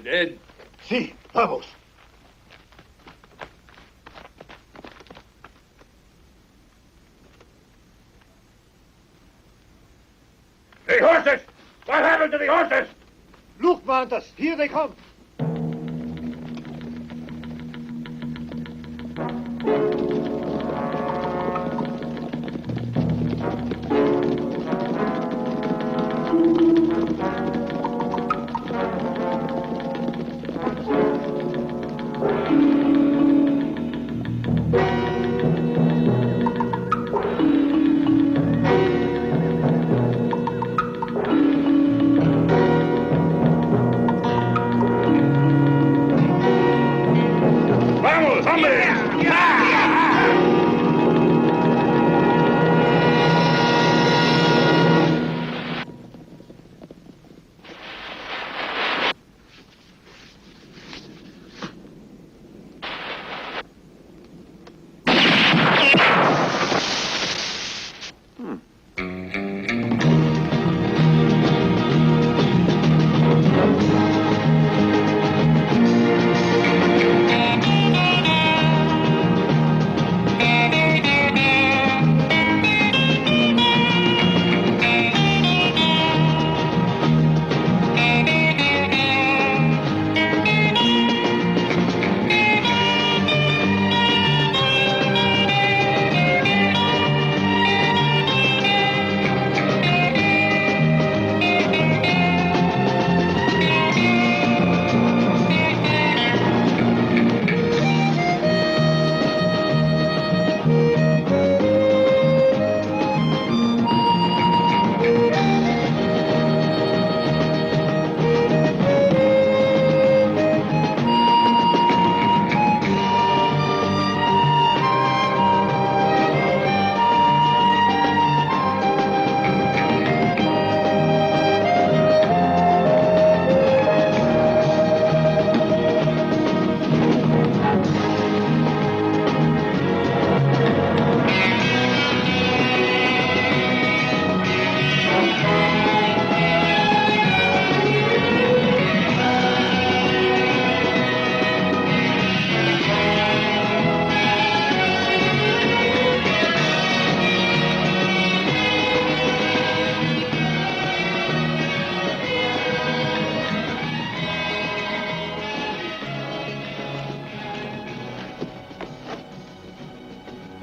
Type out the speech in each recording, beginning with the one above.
Dead? Sí, vamos. The horses! What happened to the horses? Look, Mantas, here they come.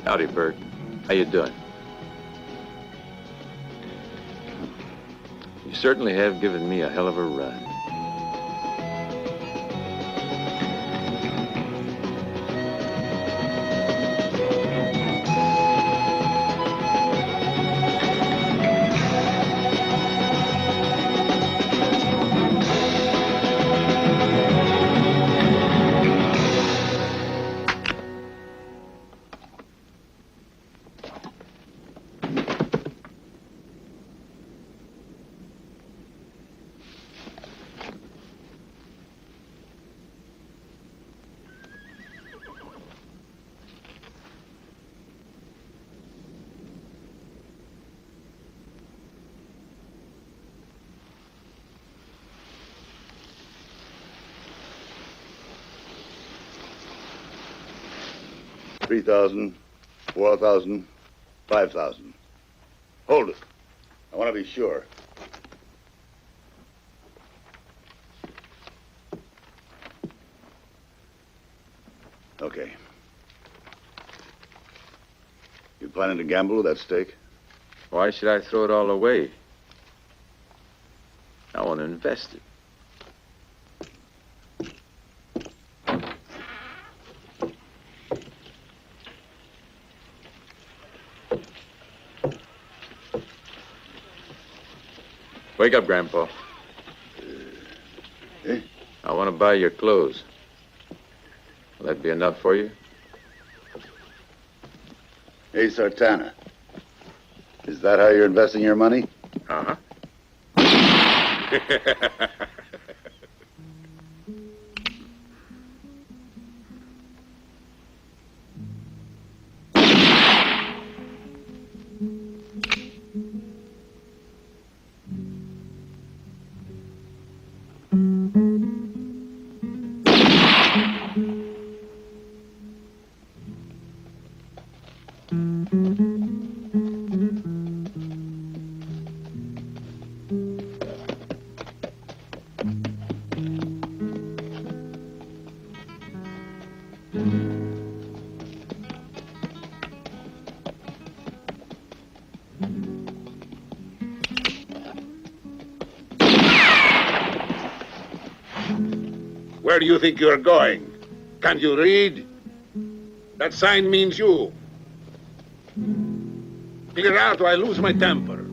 Howdy, Bert. How you doing? You certainly have given me a hell of a run. $3,000, $4,000, $5,000. Hold it. I want to be sure. Okay. You planning to gamble with that stake? Why should I throw it all away? I want to invest it. Wake up, Grandpa. Eh? I want to buy your clothes. Will that be enough for you? Hey, Sartana. Is that how you're investing your money? Uh-huh. Where do you think you're going? Can't you read? That sign means you. Clear out or I lose my temper.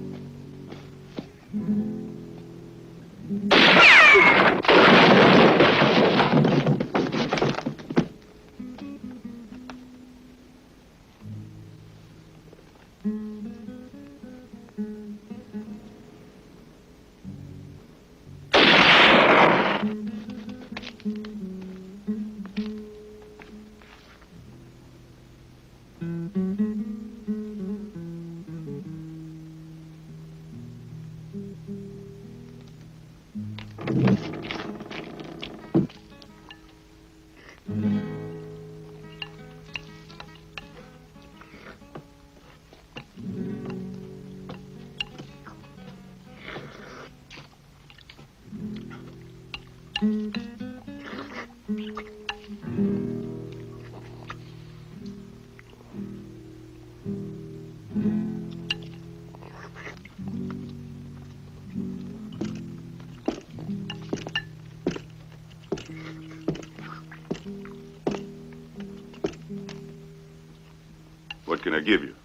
What can I give you?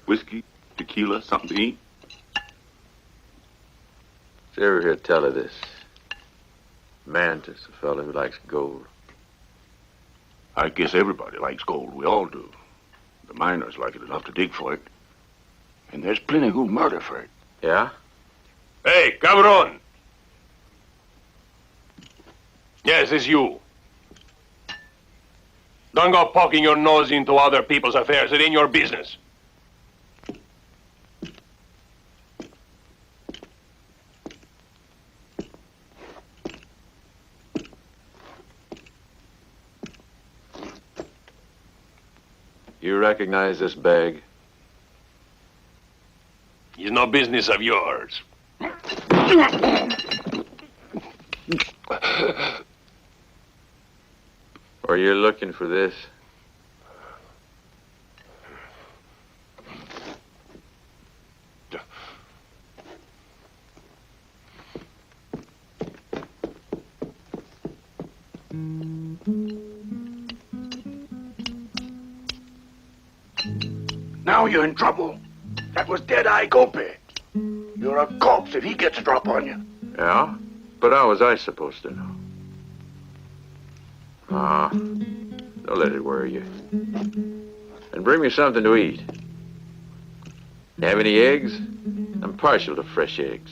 Whiskey, tequila, something to eat? Did you ever hear tell of this? Mantis, a fellow who likes gold. I guess everybody likes gold. We all do. The miners like it enough to dig for it. And there's plenty who murder for it. Yeah? Hey, cabron! Yes, it's you. Don't go poking your nose into other people's affairs. It ain't your business. You recognize this bag? It's no business of yours. Or you're looking for this? Now you're in trouble. That was Dead-Eye Golpe. You're a corpse if he gets a drop on you. Yeah? But how was I supposed to know? Ah, don't let it worry you. And bring me something to eat. Have any eggs? I'm partial to fresh eggs.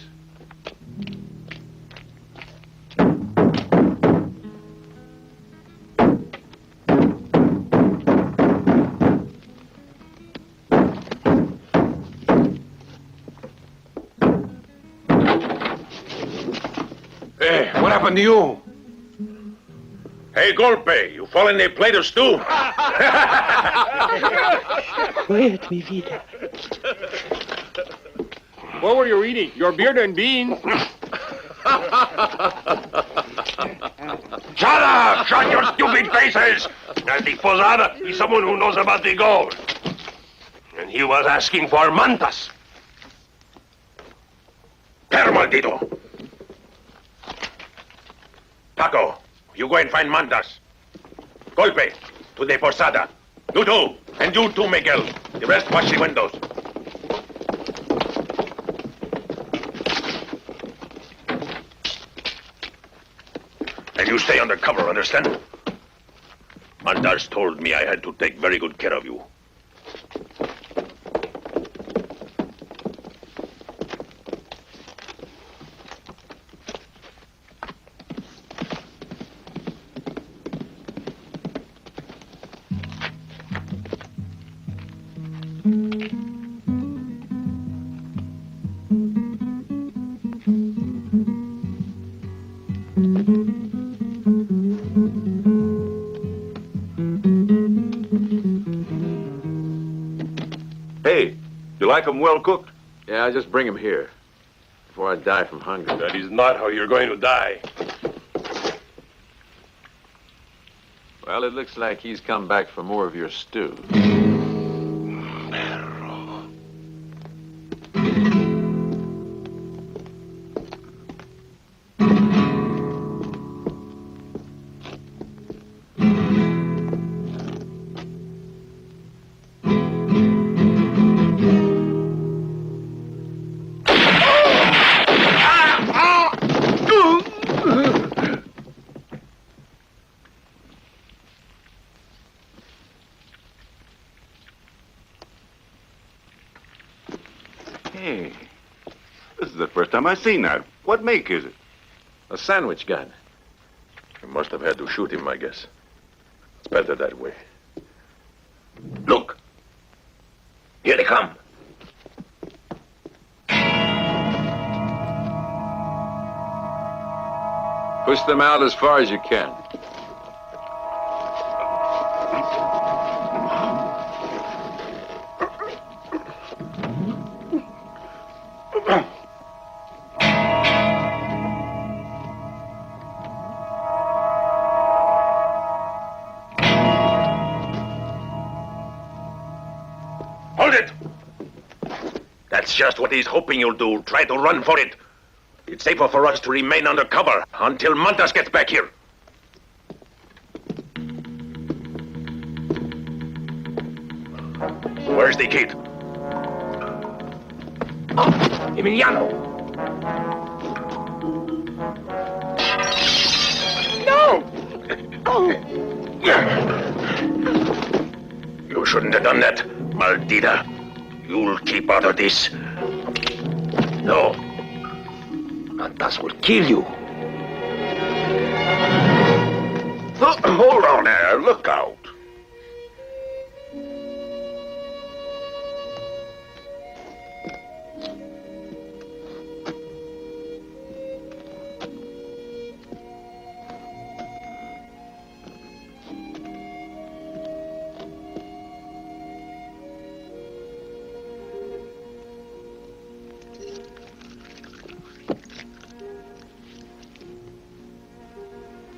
Hey, what happened to you? Hey, Golpe, you fall in a plate of stew. Quiet, mi vida. What were you eating? Your beard and beans? Shut up! Shut your stupid faces! And the posada is someone who knows about the gold. And he was asking for mantas. Per maldito. Paco, you go and find mantas. Golpe, to the posada. You too. And you too, Miguel. The rest watch the windows. And you stay under cover, understand? Mantas told me I had to take very good care of you. Hey, you like them well cooked? Yeah, just bring them here. Before I die from hunger. That is not how you're going to die. Well, it looks like he's come back for more of your stew. Hey, this is the first time I've seen that. What make is it? A sandwich gun. You must have had to shoot him, I guess. It's better that way. Look. Here they come. Push them out as far as you can. Hold it! That's just what he's hoping you'll do. Try to run for it. It's safer for us to remain under cover until Mantas gets back here. Where's the kid? Emiliano! No! You shouldn't have done that, Maldita. You'll keep out of this. No. Mantas will kill you. Hold on there. Look out.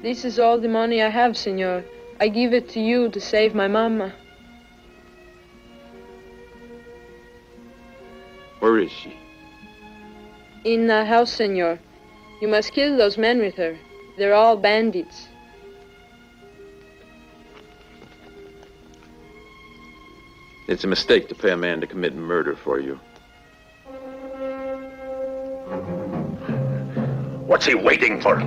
This is all the money I have, senor. I give it to you to save my mama. Where is she? In the house, senor. You must kill those men with her. They're all bandits. It's a mistake to pay a man to commit murder for you. What's he waiting for?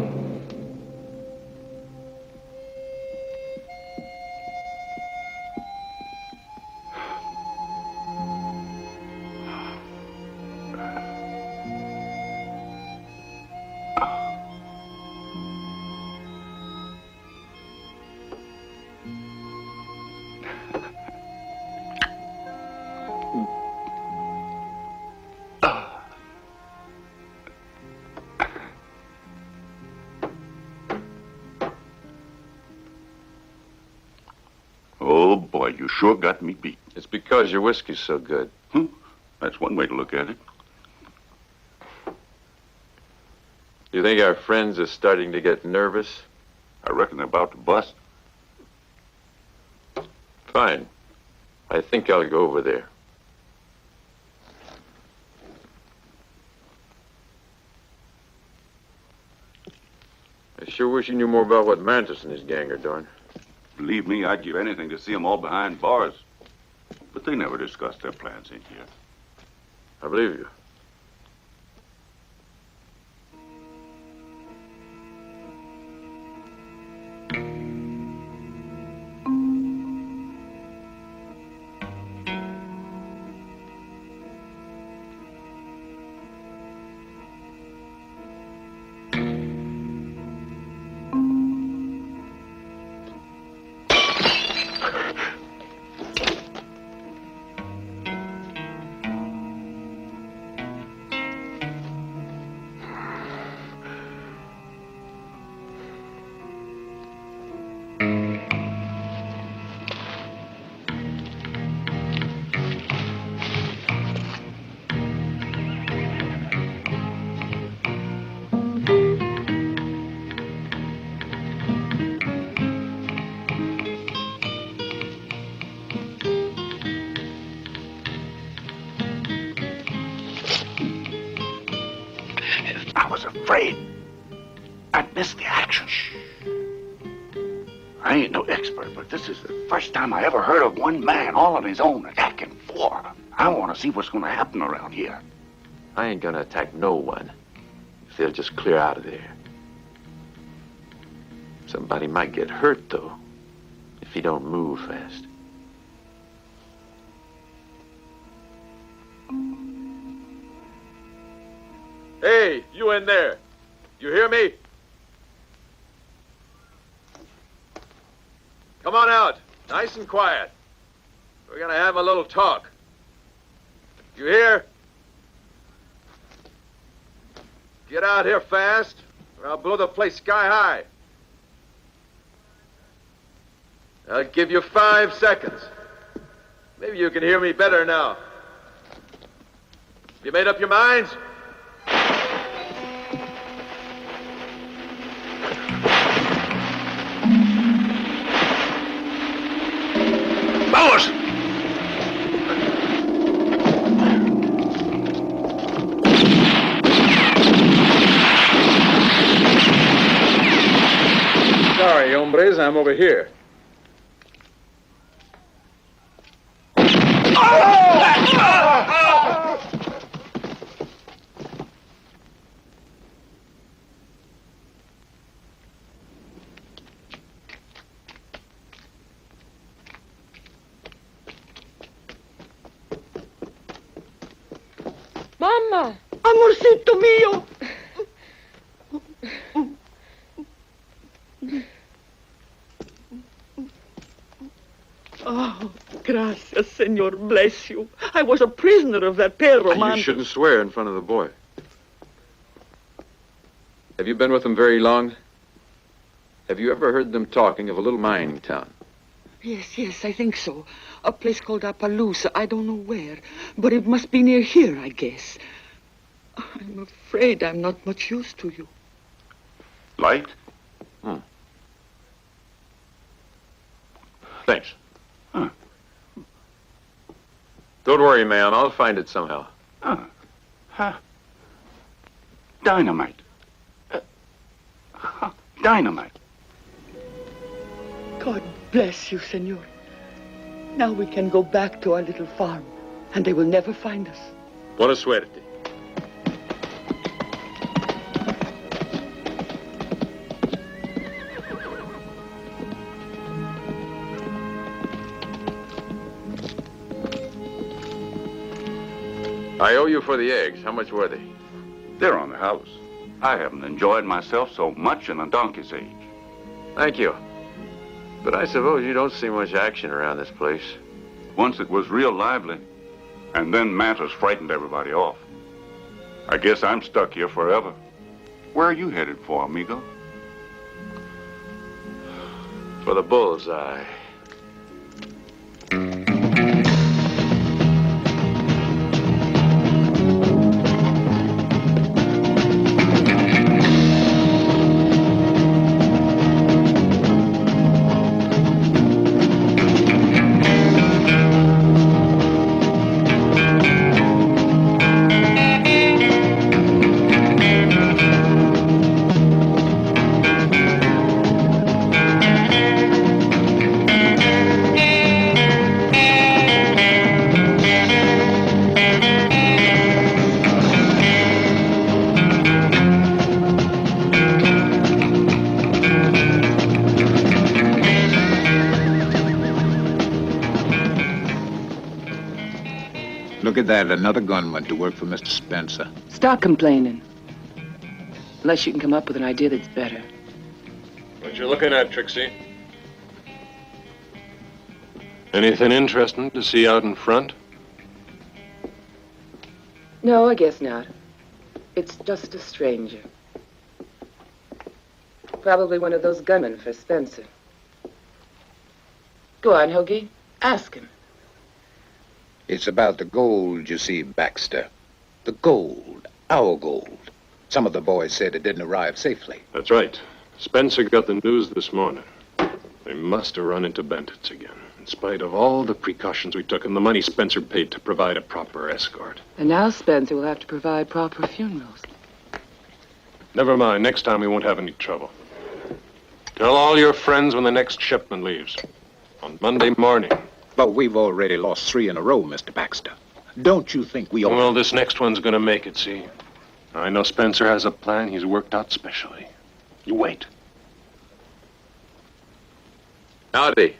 Oh, boy, you sure got me beat. It's because your whiskey's so good. That's one way to look at it. You think our friends are starting to get nervous? I reckon they're about to bust. Fine. I think I'll go over there. I sure wish you knew more about what Mantis and his gang are doing. Believe me, I'd give anything to see them all behind bars. But they never discussed their plans in here. I believe you. I was afraid I'd miss the action. I ain't no expert, but this is the first time I ever heard of one man all on his own attacking four. I want to see what's going to happen around here. I ain't gonna attack no one if they'll just clear out of there. Somebody might get hurt, though, if he don't move fast. Hey, you in there. You hear me? Come on out, nice and quiet. We're gonna have a little talk. You hear? Get out here fast, or I'll blow the place sky high. I'll give you 5 seconds. Maybe you can hear me better now. You made up your minds? Vamos! Sorry, hombres, I'm over here. Mamma! Amorcito mío. Oh, gracias, Senor. Bless you. I was a prisoner of that perro, man. You shouldn't swear in front of the boy. Have you been with them very long? Have you ever heard them talking of a little mining town? Yes, I think so. A place called Appaloosa. I don't know where. But it must be near here, I guess. I'm afraid I'm not much use to you. Light? Thanks. Huh. Don't worry, ma'am. I'll find it somehow. Dynamite. Dynamite. God bless you, Senor. Now we can go back to our little farm, and they will never find us. Buena suerte. I owe you for the eggs. How much were they? They're on the house. I haven't enjoyed myself so much in a donkey's age. Thank you. But I suppose you don't see much action around this place. Once it was real lively, and then matters frightened everybody off. I guess I'm stuck here forever. Where are you headed for, amigo? For the bullseye. Look at that, another gunman to work for Mr. Spencer. Stop complaining. Unless you can come up with an idea that's better. What you looking at, Trixie? Anything interesting to see out in front? No, I guess not. It's just a stranger. Probably one of those gunmen for Spencer. Go on, Hoagie. Ask him. It's about the gold, you see, Baxter. The gold. Our gold. Some of the boys said it didn't arrive safely. That's right. Spencer got the news this morning. They must have run into bandits again, in spite of all the precautions we took and the money Spencer paid to provide a proper escort. And now Spencer will have to provide proper funerals. Never mind. Next time we won't have any trouble. Tell all your friends when the next shipment leaves. On Monday morning. But we've already lost 3 in a row, Mr. Baxter. Don't you think we ought... Well, this next one's gonna make it, see? I know Spencer has a plan he's worked out specially. You wait. Howdy.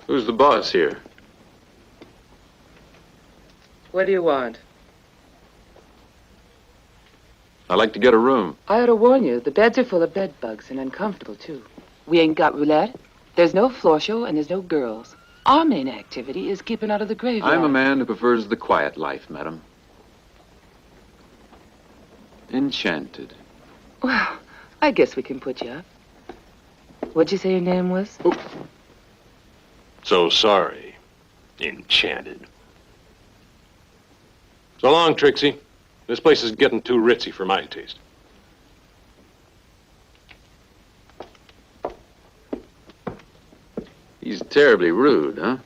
Who's the boss here? What do you want? I'd like to get a room. I ought to warn you, the beds are full of bed bugs and uncomfortable, too. We ain't got roulette, there's no floor show, and there's no girls. Our main activity is keeping out of the graveyard. I'm a man who prefers the quiet life, madam. Enchanted. Well, I guess we can put you up. What'd you say your name was? Oh. So sorry. Enchanted. So long, Trixie. This place is getting too ritzy for my taste. He's terribly rude, huh?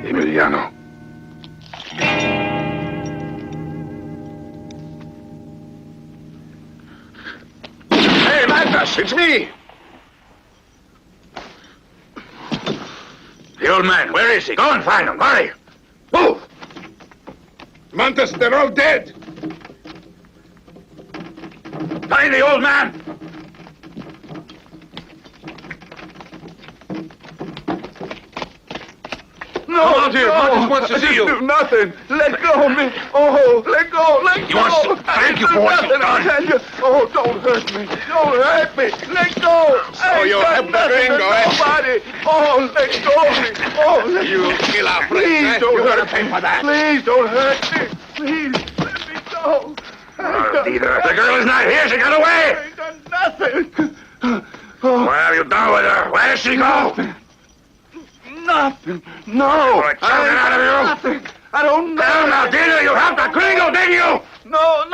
Emiliano. Hey, Magnus, it's me! The old man, where is he? Go and find him, hurry! Move! Mantas, they're all dead! Find the old man! No, come out here, Mantas wants to see you. Do nothing. Let go of me. Oh, let go, let go. He wants to thank you for what you've done. Oh, don't hurt me. Don't hurt me. Let go. So you have the gringo, eh? Nobody. Oh, let go of me. Oh, let You kill our friend, Please eh? don't You hurt gotta pay for that. Please don't hurt me. Please, let me go. Neither. The girl is not here. She got away. I ain't done nothing. What have you done with her? Where did she go? Nothing. No. I'll choke it out of you. Nothing. I don't know. Now, did you help the gringo, did you? No,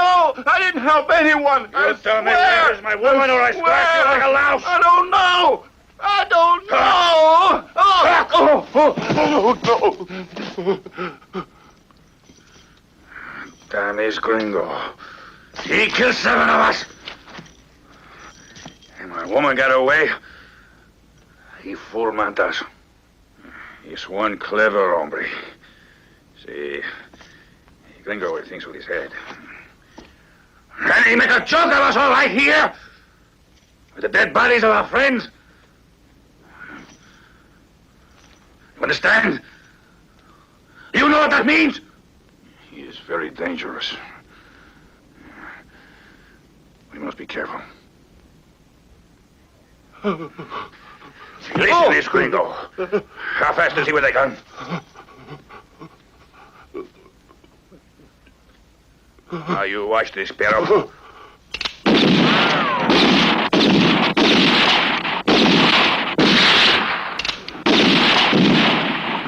I didn't help anyone. You tell me where's my woman or I scratch you like a louse. I don't know. I don't know. Oh, no. Damn this gringo. He killed 7 of us. And my woman got away. He fooled Mantas. He's one clever hombre. See, gringo always thinks with his head. And he make a joke of us all right here. With the dead bodies of our friends. You understand? You know what that means? He is very dangerous. We must be careful. Listen to this gringo. How fast is he with a gun? Now you watch this, Piero.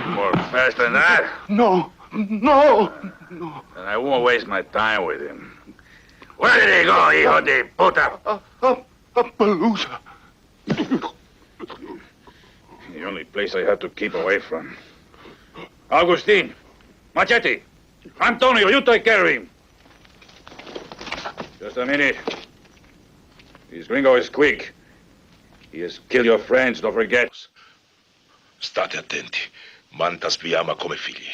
More fast than that? No. Then I won't waste my time with him. Where did he go, hijo de puta? Palooza. The only place I have to keep away from. Agustin, Machete, Antonio, you take care of him. Just a minute. This gringo is quick. He has killed your friends, don't forget. State attenti. Mantas vi ama come figli.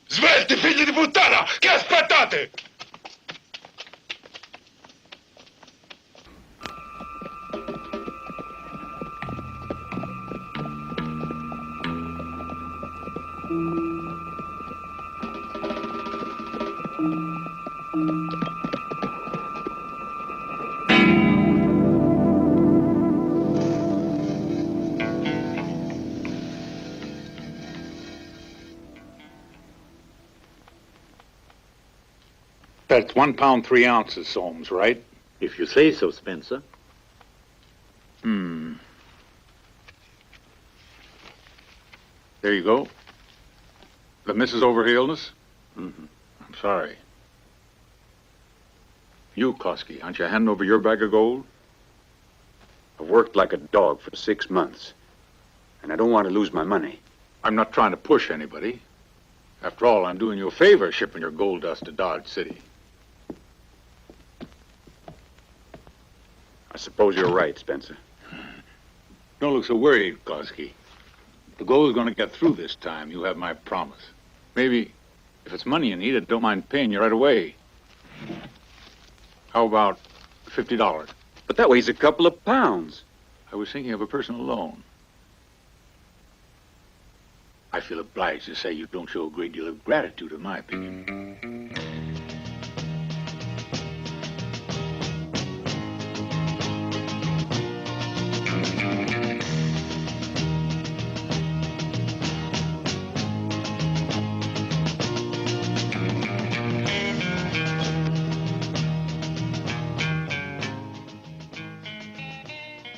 Svelti, figli di puttana! Che aspettate? That's 1 pound, 3 ounces, Soames, right? If you say so, Spencer. There you go. The missus over her illness? Mm-hmm. I'm sorry. You, Kosky, aren't you handing over your bag of gold? I've worked like a dog for 6 months, and I don't want to lose my money. I'm not trying to push anybody. After all, I'm doing you a favor shipping your gold dust to Dodge City. I suppose you're right, Spencer. Don't look so worried, Klosky. The gold's gonna get through this time. You have my promise. Maybe, if it's money you need, I don't mind paying you right away. How about $50? But that weighs a couple of pounds. I was thinking of a personal loan. I feel obliged to say you don't show a great deal of gratitude, in my opinion.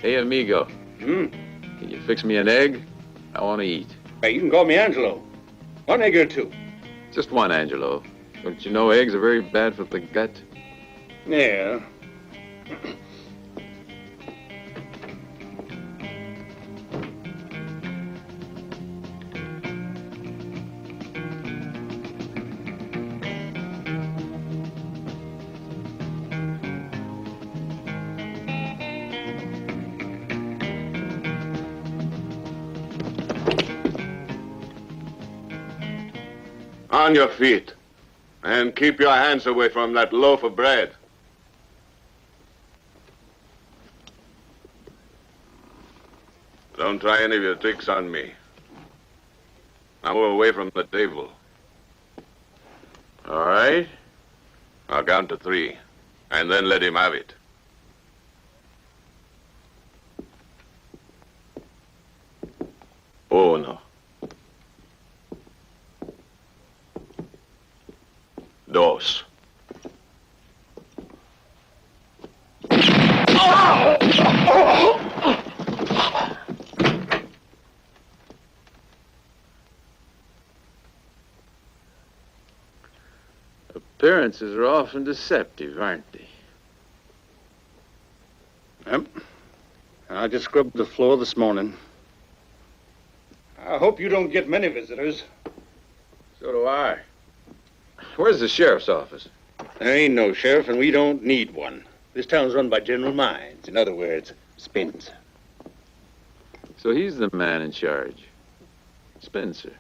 Hey, amigo. Can you fix me an egg? I want to eat. Hey, you can call me Angelo. One egg or two? Just one, Angelo. Don't you know eggs are very bad for the gut? Yeah. On your feet. And keep your hands away from that loaf of bread. Don't try any of your tricks on me. Now move away from the table. All right. I'll count to 3, and then let him have it. Uno. Dos. Appearances are often deceptive, aren't they? Yep. I just scrubbed the floor this morning. I hope you don't get many visitors. So do I. Where's the sheriff's office? There ain't no sheriff, and we don't need one. This town's run by General Mines. In other words, Spencer. So he's the man in charge. Spencer.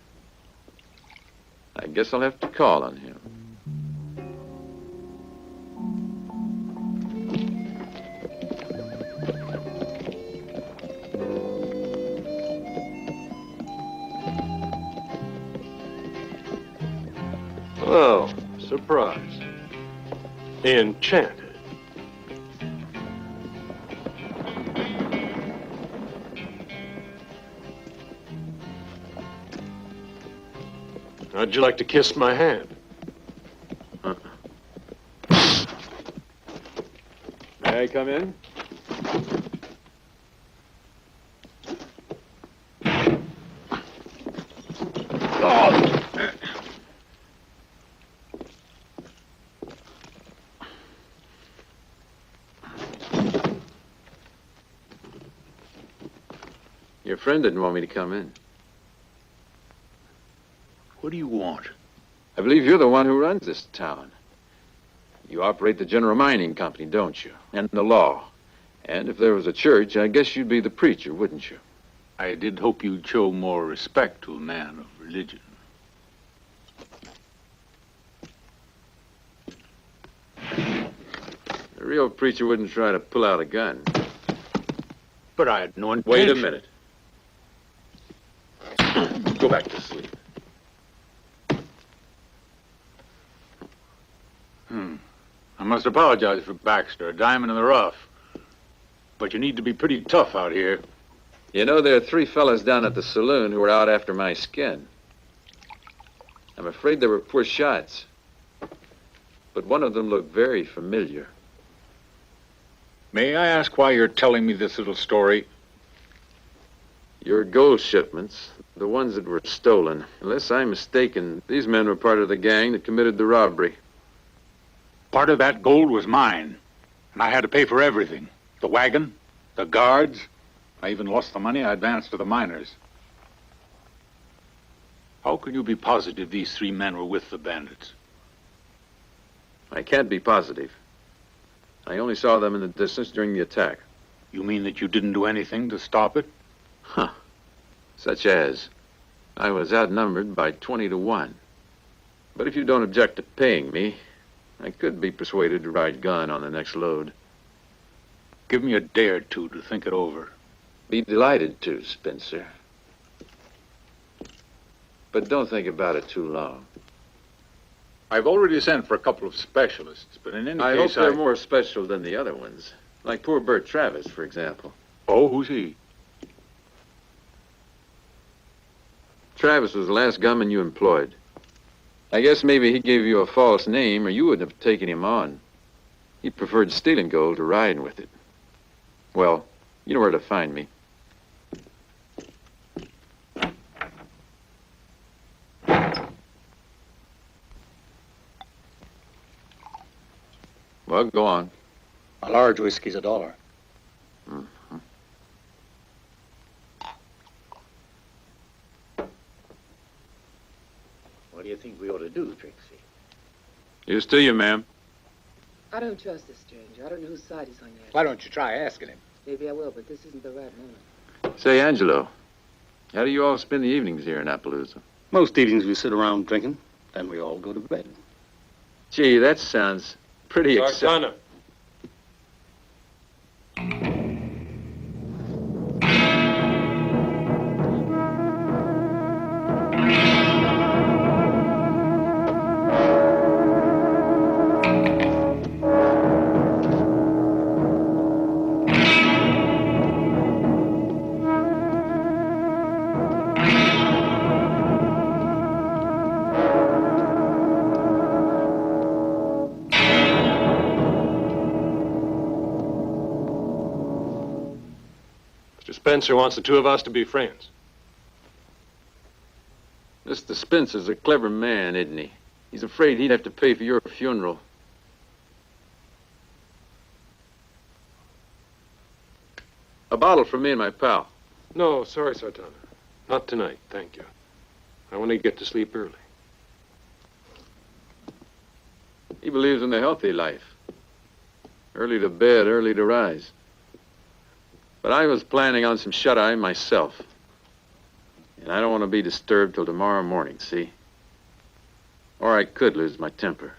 I guess I'll have to call on him. Oh, surprise. Enchanted. How'd you like to kiss my hand? May I come in? Your friend didn't want me to come in. What do you want? I believe you're the one who runs this town. You operate the General Mining Company, don't you? And the law. And if there was a church, I guess you'd be the preacher, wouldn't you? I did hope you'd show more respect to a man of religion. A real preacher wouldn't try to pull out a gun. But I had no intention. Wait a minute. Go back to sleep. I must apologize for Baxter, a diamond in the rough. But you need to be pretty tough out here. You know, there are 3 fellas down at the saloon who were out after my skin. I'm afraid they were poor shots. But one of them looked very familiar. May I ask why you're telling me this little story? Your gold shipments, the ones that were stolen. Unless I'm mistaken, these men were part of the gang that committed the robbery. Part of that gold was mine, and I had to pay for everything. The wagon, the guards. I even lost the money I advanced to the miners. How can you be positive these 3 men were with the bandits? I can't be positive. I only saw them in the distance during the attack. You mean that you didn't do anything to stop it? Huh. Such as, I was outnumbered by 20 to 1. But if you don't object to paying me, I could be persuaded to ride gun on the next load. Give me a day or two to think it over. Be delighted to, Spencer. But don't think about it too long. I've already sent for a couple of specialists, but in any I hope case, they're more special than the other ones. Like poor Bert Travis, for example. Oh, who's he? Travis was the last gunman you employed. I guess maybe he gave you a false name, or you wouldn't have taken him on. He preferred stealing gold to riding with it. Well, you know where to find me. Well, go on. A large whiskey's $1. Mm-hmm. What do you think we ought to do, Trixie? Here's to you, ma'am. I don't trust this stranger. I don't know whose side he's on yet. Why don't you try asking him? Maybe I will, but this isn't the right moment. Say, Angelo, how do you all spend the evenings here in Appaloosa? Most evenings we sit around drinking, then we all go to bed. Gee, that sounds pretty Sartana. Spencer wants the two of us to be friends. Mr. Spencer's a clever man, isn't he? He's afraid he'd have to pay for your funeral. A bottle for me and my pal. No, sorry, Sartana. Not tonight, thank you. I want to get to sleep early. He believes in the healthy life. Early to bed, early to rise. But I was planning on some shut-eye myself. And I don't want to be disturbed till tomorrow morning, see? Or I could lose my temper.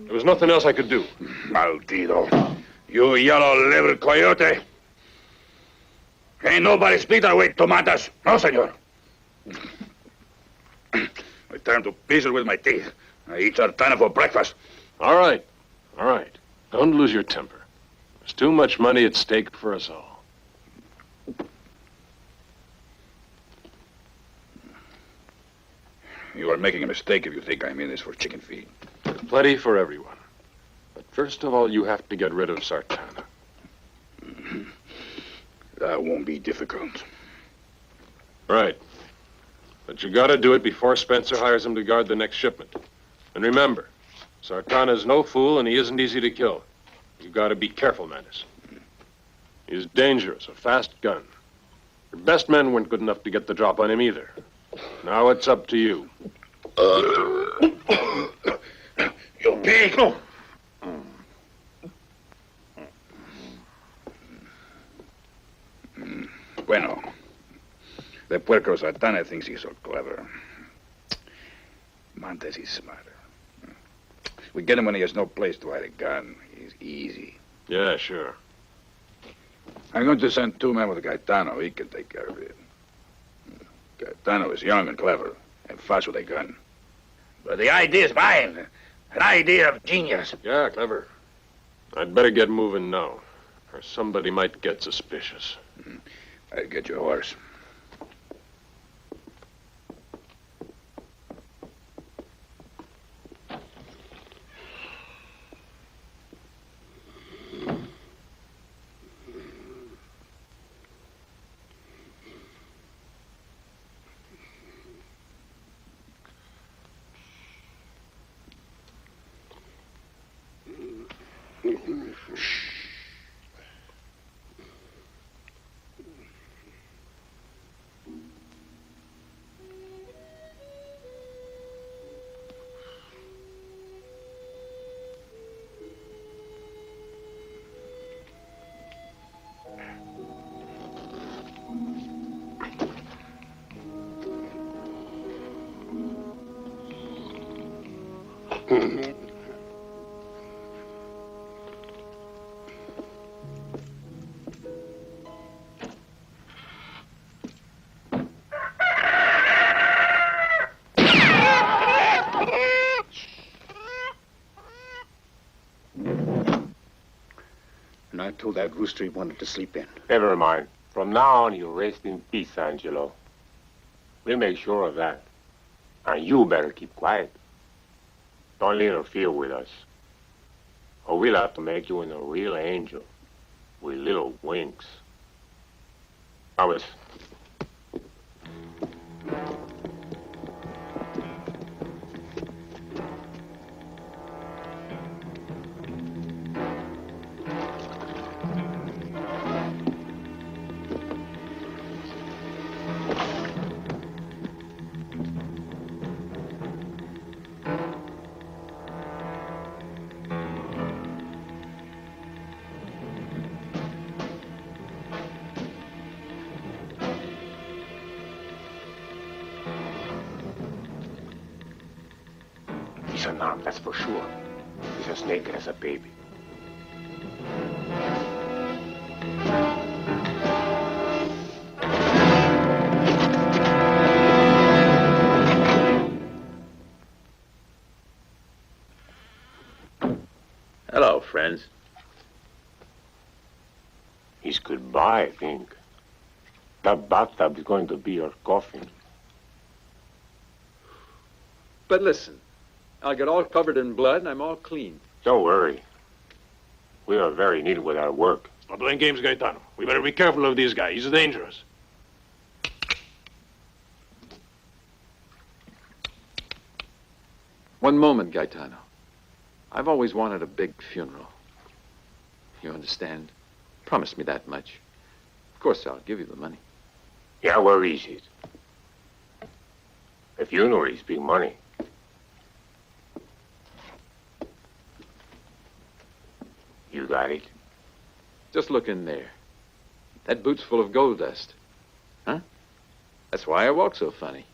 There was nothing else I could do. Maldito. You yellow-livered coyote. Ain't nobody speak that way, tomatas. No, senor. I turn to pieces with my teeth. I eat Sartana for breakfast. All right. All right. Don't lose your temper. There's too much money at stake for us all. You are making a mistake if you think I'm in this for chicken feed. There's plenty for everyone. But first of all, you have to get rid of Sartana. That won't be difficult. Right. But you gotta do it before Spencer hires him to guard the next shipment. And remember, Sartana's no fool and he isn't easy to kill. You gotta be careful, Mantis. He's dangerous, a fast gun. Your best men weren't good enough to get the drop on him either. Now it's up to you. You pig! Bueno. The puerco Sartana thinks he's so clever. Montes is smarter. We get him when he has no place to hide a gun. He's easy. Yeah, sure. I'm going to send 2 men with Gaetano. He can take care of it. Gaetano is young and clever and fast with a gun. But the idea is mine. An idea of genius. Yeah, clever. I'd better get moving now, or somebody might get suspicious. I'll get your horse. And I told that rooster he wanted to sleep in. Never mind. From now on, you rest in peace, Angelo. We'll make sure of that. And you better keep quiet. Don't interfere with us. Or we'll have to make you into a real angel with little wings. Promise. He's unarmed, that's for sure. He's as naked as a baby. Hello, friends. He's goodbye, I think. That bathtub is going to be your coffin. But listen, I'll get all covered in blood and I'm all clean. Don't worry. We are very neat with our work. Stop playing games, Gaetano. We better be careful of this guy. He's dangerous. One moment, Gaetano. I've always wanted a big funeral. You understand? Promise me that much. Of course, I'll give you the money. Yeah, where is it? A funeral is big money. You got it? Just look in there. That boot's full of gold dust. Huh? That's why I walk so funny.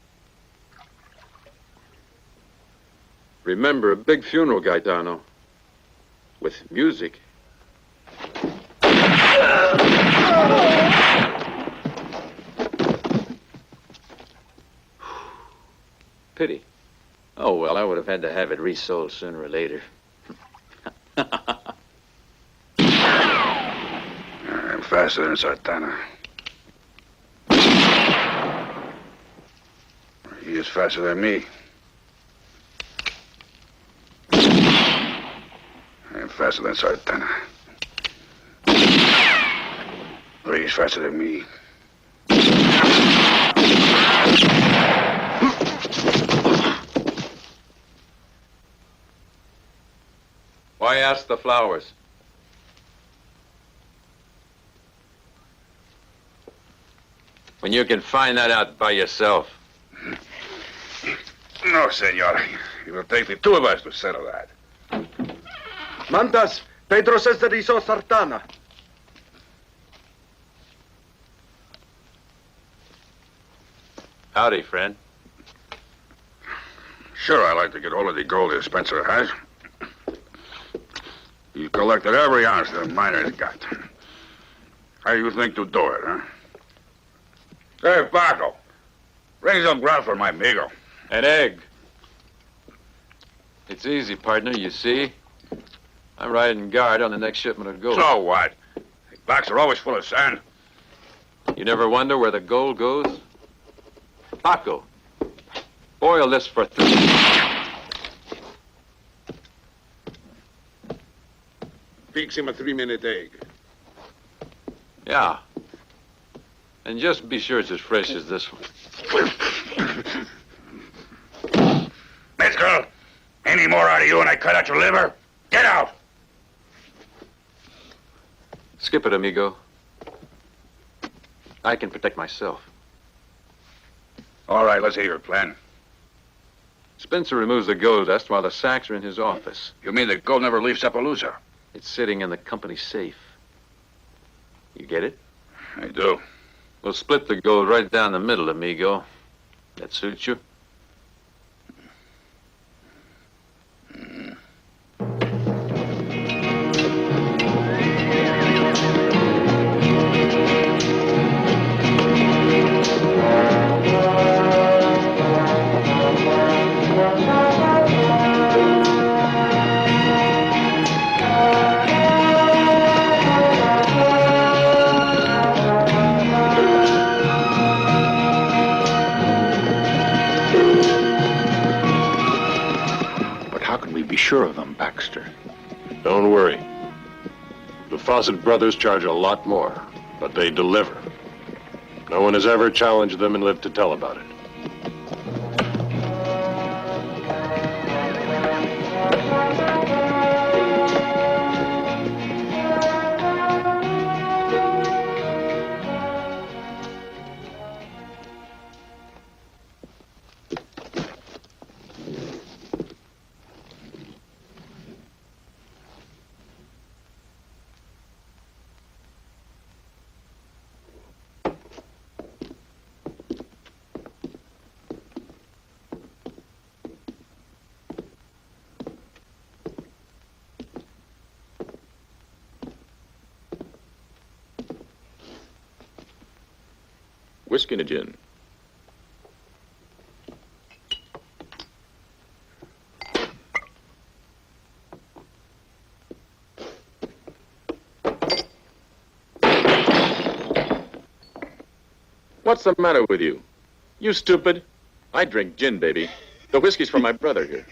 Remember, a big funeral, Gaetano. With music. Pity. Oh, well, I would have had to have it resold sooner or later. I'm faster than Sartana. He is faster than me. I'm faster than Sartana. He's faster than me. Why ask the flowers? When you can find that out by yourself. No, senor. It will take the two of us to settle that. Mantas, Pedro says that he saw Sartana. Howdy, friend. Sure, I'd like to get hold of the gold that Spencer has. He's collected every ounce the miners got. How do you think to do it, huh? Hey, Paco, bring some ground for my amigo. An egg. It's easy, partner, you see. I'm riding guard on the next shipment of gold. So what? The backs are always full of sand. You never wonder where the gold goes? Paco, boil this for 3. Fix him a 3-minute egg. Yeah. And just be sure it's as fresh as this one. Miss girl, any more out of you and I cut out your liver? Get out! Skip it, amigo. I can protect myself. All right, let's hear your plan. Spencer removes the gold dust while the sacks are in his office. You mean the gold never leaves Appaloosa? It's sitting in the company safe. You get it? I do. We'll split the gold right down the middle, amigo. That suits you? be sure of them, Baxter. Don't worry. The Fawcett brothers charge a lot more, but they deliver. No one has ever challenged them and lived to tell about it. Whiskey and a gin. What's the matter with you? You stupid. I drink gin, baby. The whiskey's from my brother here.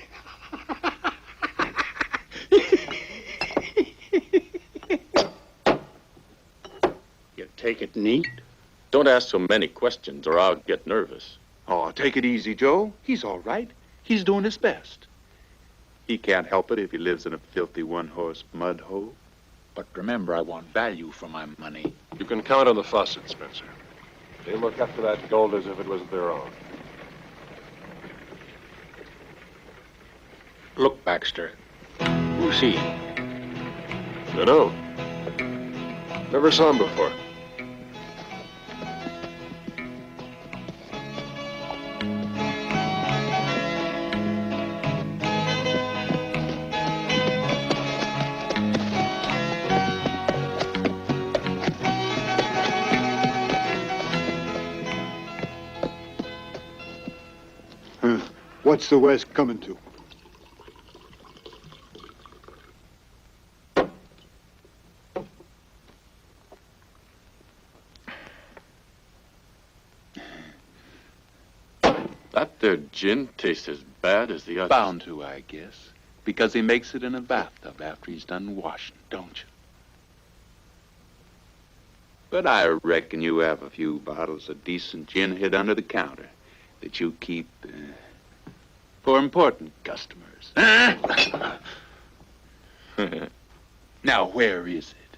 You take it neat? Don't ask so many questions or I'll get nervous. Oh, take it easy, Joe. He's all right. He's doing his best. He can't help it if he lives in a filthy one-horse mud hole. But remember, I want value for my money. You can count on the Fawcett, Spencer. They look after that gold as if it was their own. Look, Baxter. Who's he? Dunno. Never saw him before. What's the West coming to? That there gin tastes as bad as the others. Bound to, I guess. Because he makes it in a bathtub after he's done washing, don't you? But I reckon you have a few bottles of decent gin hid under the counter that you keep for important customers. Now, where is it?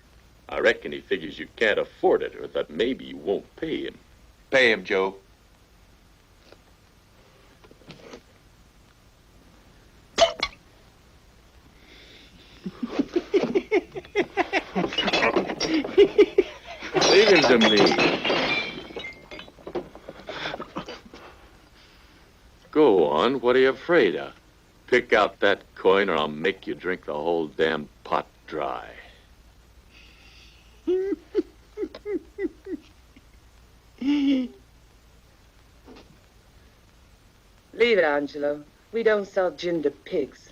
I reckon he figures you can't afford it or that maybe you won't pay him. Pay him, Joe. Leave him to me. Go on, what are you afraid of? Pick out that coin or I'll make you drink the whole damn pot dry. Leave it, Angelo. We don't sell gin to pigs.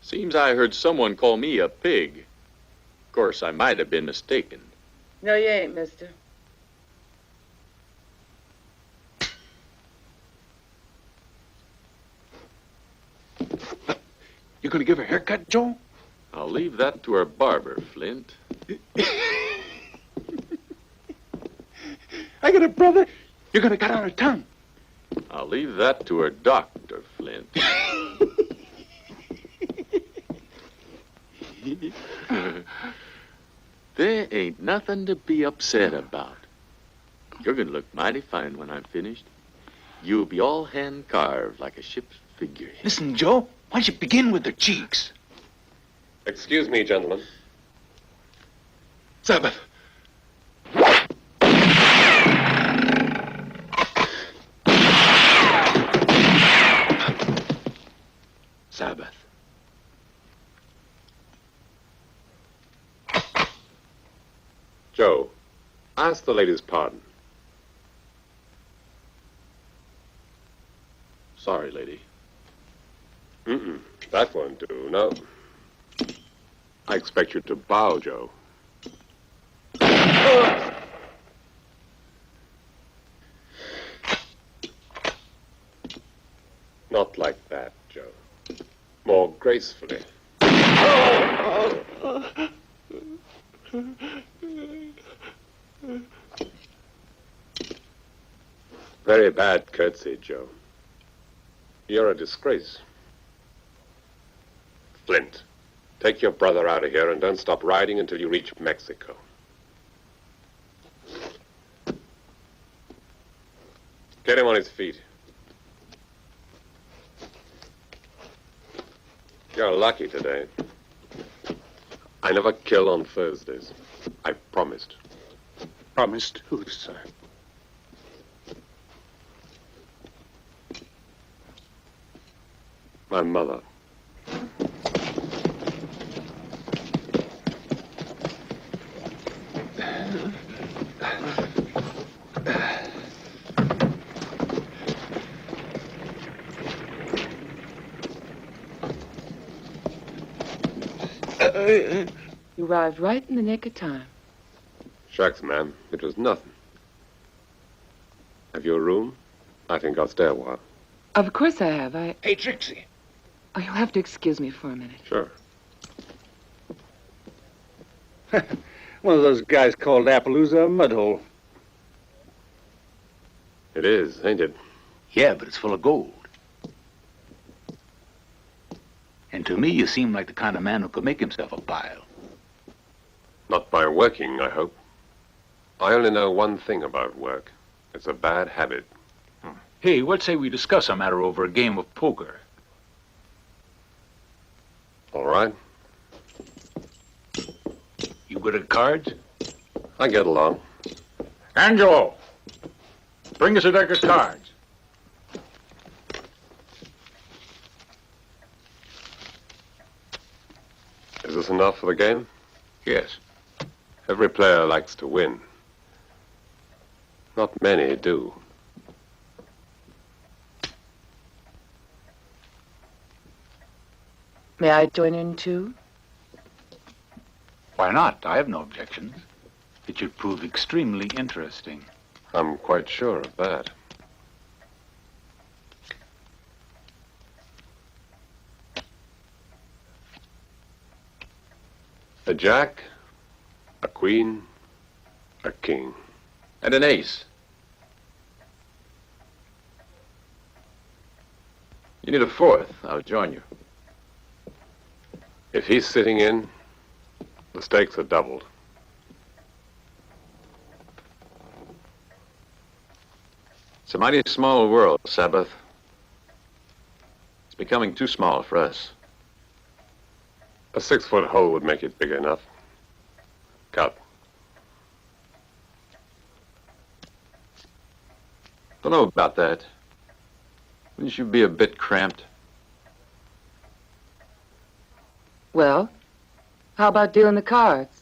Seems I heard someone call me a pig. Of course, I might have been mistaken. No, you ain't, mister. You gonna give her a haircut, Joe? I'll leave that to her barber, Flint. I got a brother. You're gonna cut out her tongue. I'll leave that to her doctor, Flint. There ain't nothing to be upset about. You're gonna look mighty fine when I'm finished. You'll be all hand-carved like a ship's figure. Listen, Joe, why don't you begin with the cheeks? Excuse me, gentlemen. Sabbath. Sabbath. Joe, ask the lady's pardon. Sorry, lady. That won't do, no. I expect you to bow, Joe. Not like that, Joe. More gracefully. Very bad curtsy, Joe. You're a disgrace. Flint, take your brother out of here and don't stop riding until you reach Mexico. Get him on his feet. You're lucky today. I never kill on Thursdays. I promised. Promised who, sir? My mother. You arrived right in the nick of time. Shucks, ma'am. It was nothing. Have you a room? I think I'll stay a while. Of course I have. Hey, Trixie. Oh, you'll have to excuse me for a minute. Sure. One of those guys called Appaloosa a mudhole. It is, ain't it? Yeah, but it's full of gold. And to me, you seem like the kind of man who could make himself a pile. Not by working, I hope. I only know one thing about work. It's a bad habit. Hey, what say we discuss a matter over a game of poker? All right. You good at cards? I get along. Angelo, bring us a deck of cards. Is this enough for the game? Yes. Every player likes to win. Not many do. May I join in too? Why not? I have no objections. It should prove extremely interesting. I'm quite sure of that. A jack, a queen, a king. And an ace. You need a fourth. I'll join you. If he's sitting in, the stakes are doubled. It's a mighty small world, Sabbath. It's becoming too small for us. A 6-foot hole would make it big enough. Cut. Don't know about that. Wouldn't you be a bit cramped? Well, how about dealing the cards?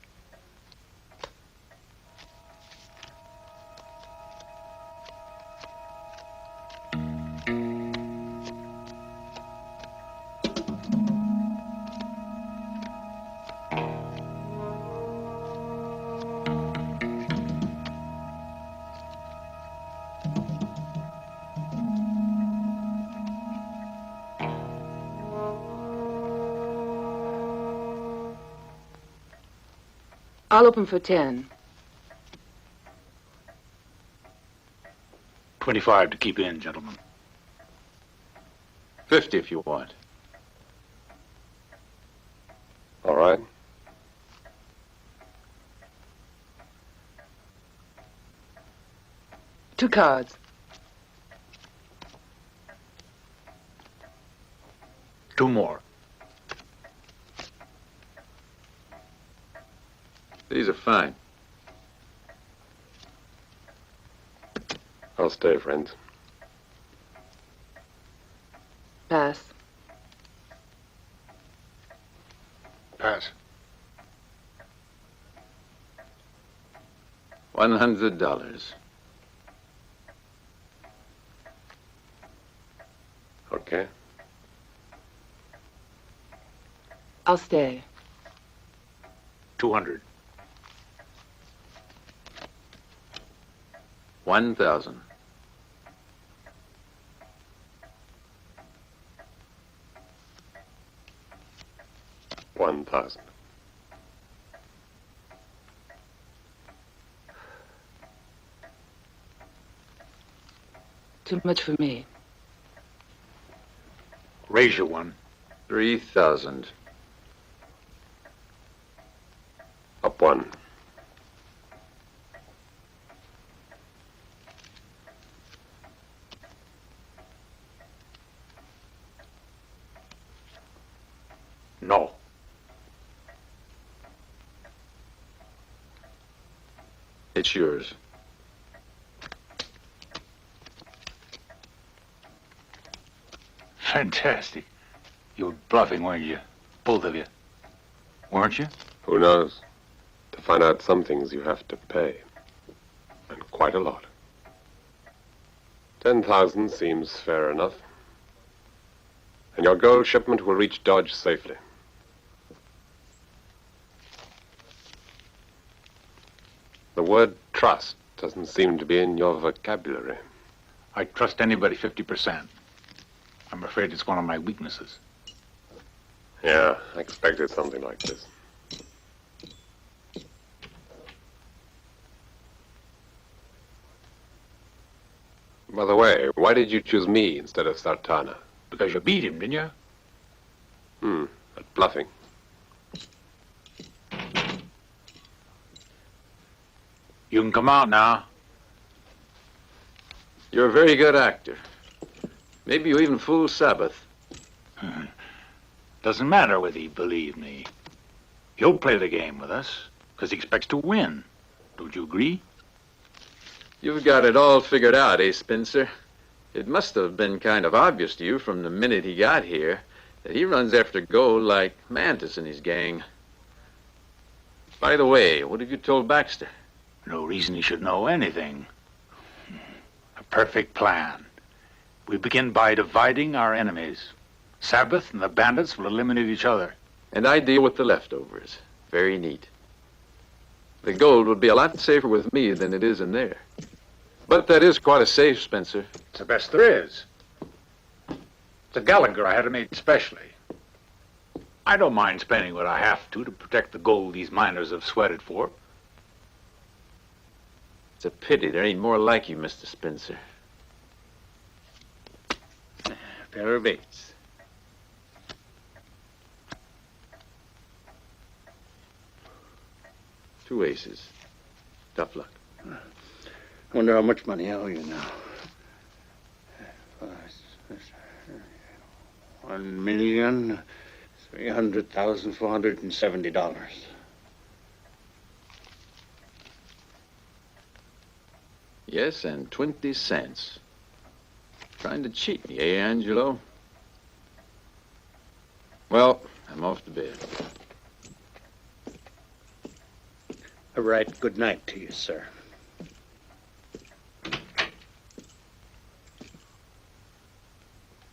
I'll open for 10. 25 to keep in, gentlemen. 50 if you want. All right. Two cards. Two more. These are fine. I'll stay, friends. Pass. Pass. $100. Okay. I'll stay. 200. 1,000. 10,000. Too much for me. Raise you one. 3,000. Up one. No. It's yours. Fantastic. You were bluffing, weren't you? Both of you. Weren't you? Who knows? To find out some things you have to pay. And quite a lot. 10,000 seems fair enough. And your gold shipment will reach Dodge safely. The word trust doesn't seem to be in your vocabulary. I trust anybody 50%. I'm afraid it's one of my weaknesses. Yeah, I expected something like this. By the way, why did you choose me instead of Sartana? Because you beat him, didn't you? At bluffing. You can come out now. You're a very good actor. Maybe you even fooled Sabbath. Doesn't matter whether he believed me. He'll play the game with us, because he expects to win. Don't you agree? You've got it all figured out, eh, Spencer? It must have been kind of obvious to you from the minute he got here that he runs after gold like Mantis and his gang. By the way, what have you told Baxter? No reason he should know anything. A perfect plan. We begin by dividing our enemies. Sabbath and the bandits will eliminate each other. And I deal with the leftovers. Very neat. The gold would be a lot safer with me than it is in there. But that is quite a safe, Spencer. It's the best there is. It's a Gallagher I had it made specially. I don't mind spending what I have to protect the gold these miners have sweated for. It's a pity there ain't more like you, Mr. Spencer. Pair of eights. Two aces. Tough luck. I wonder how much money I owe you now. $1,300,470. Yes, and 20 cents. Trying to cheat me, eh, Angelo? Well, I'm off to bed. A right good night to you, sir.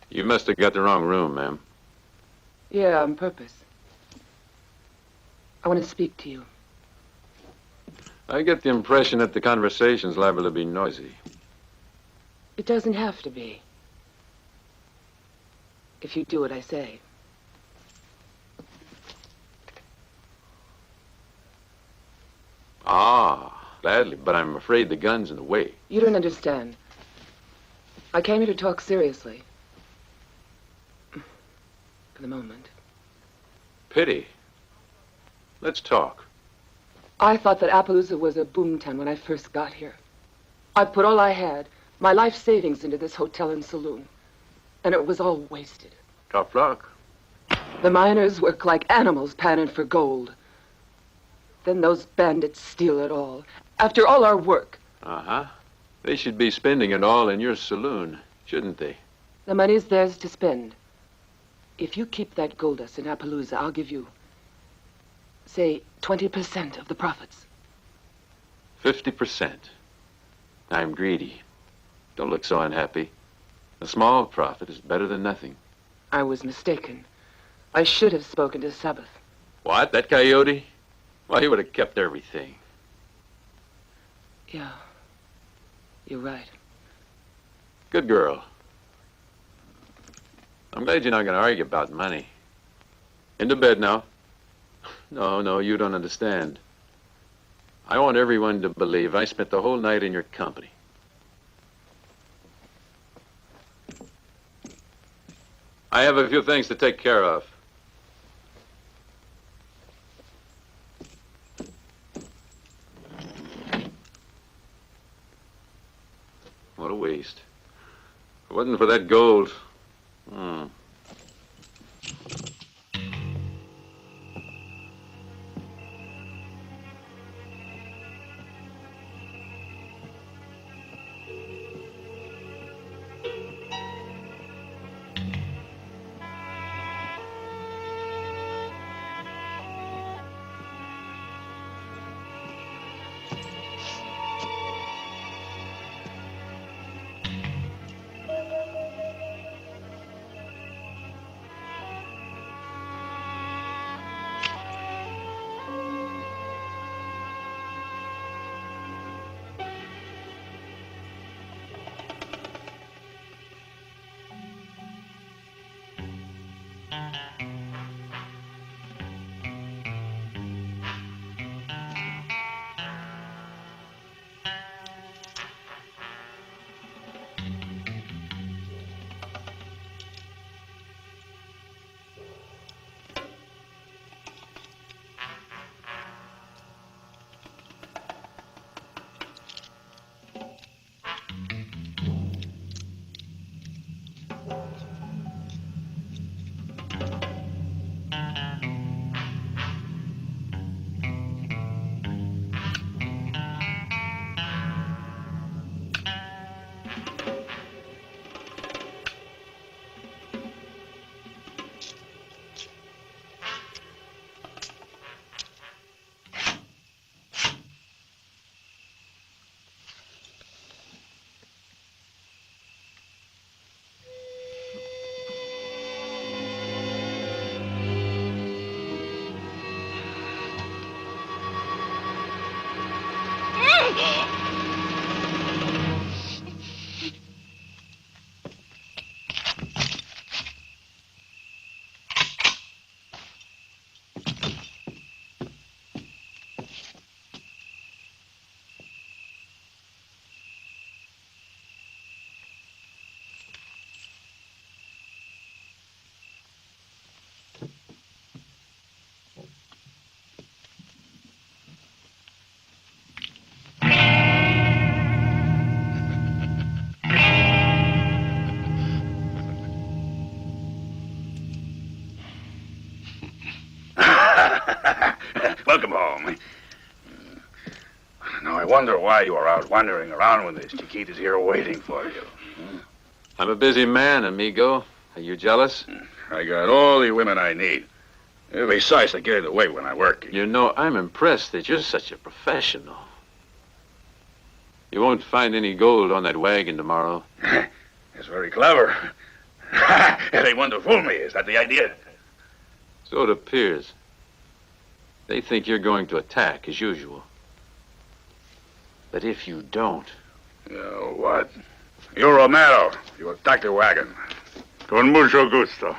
You must have got the wrong room, ma'am. Yeah, on purpose. I want to speak to you. I get the impression that the conversation's liable to be noisy. It doesn't have to be. If you do what I say. Ah, gladly, but I'm afraid the gun's in the way. You don't understand. I came here to talk seriously. For the moment. Pity. Let's talk. I thought that Appaloosa was a boomtown when I first got here. I put all I had, my life savings, into this hotel and saloon. And it was all wasted. Tough luck. The miners work like animals panning for gold. Then those bandits steal it all. After all our work. Uh-huh. They should be spending it all in your saloon, shouldn't they? The money's theirs to spend. If you keep that gold dust in Appaloosa, I'll give you, say, 20% of the profits. 50%. I'm greedy. Don't look so unhappy. A small profit is better than nothing. I was mistaken. I should have spoken to Sabbath. What? That coyote? Well, he would have kept everything. Yeah. You're right. Good girl. I'm glad you're not going to argue about money. Into bed now. No, you don't understand. I want everyone to believe I spent the whole night in your company. I have a few things to take care of. What a waste. If it wasn't for that gold. Welcome home. Now, I wonder why you are out wandering around when this Chiquita's here waiting for you. I'm a busy man, amigo. Are you jealous? I got all the women I need. Besides, I get it away when I work. You know, I'm impressed that you're such a professional. You won't find any gold on that wagon tomorrow. It's very clever. They want to fool me. Is that the idea? So it appears. They think you're going to attack, as usual. But if you don't... What? You're Romero. You attack the wagon. Con mucho gusto.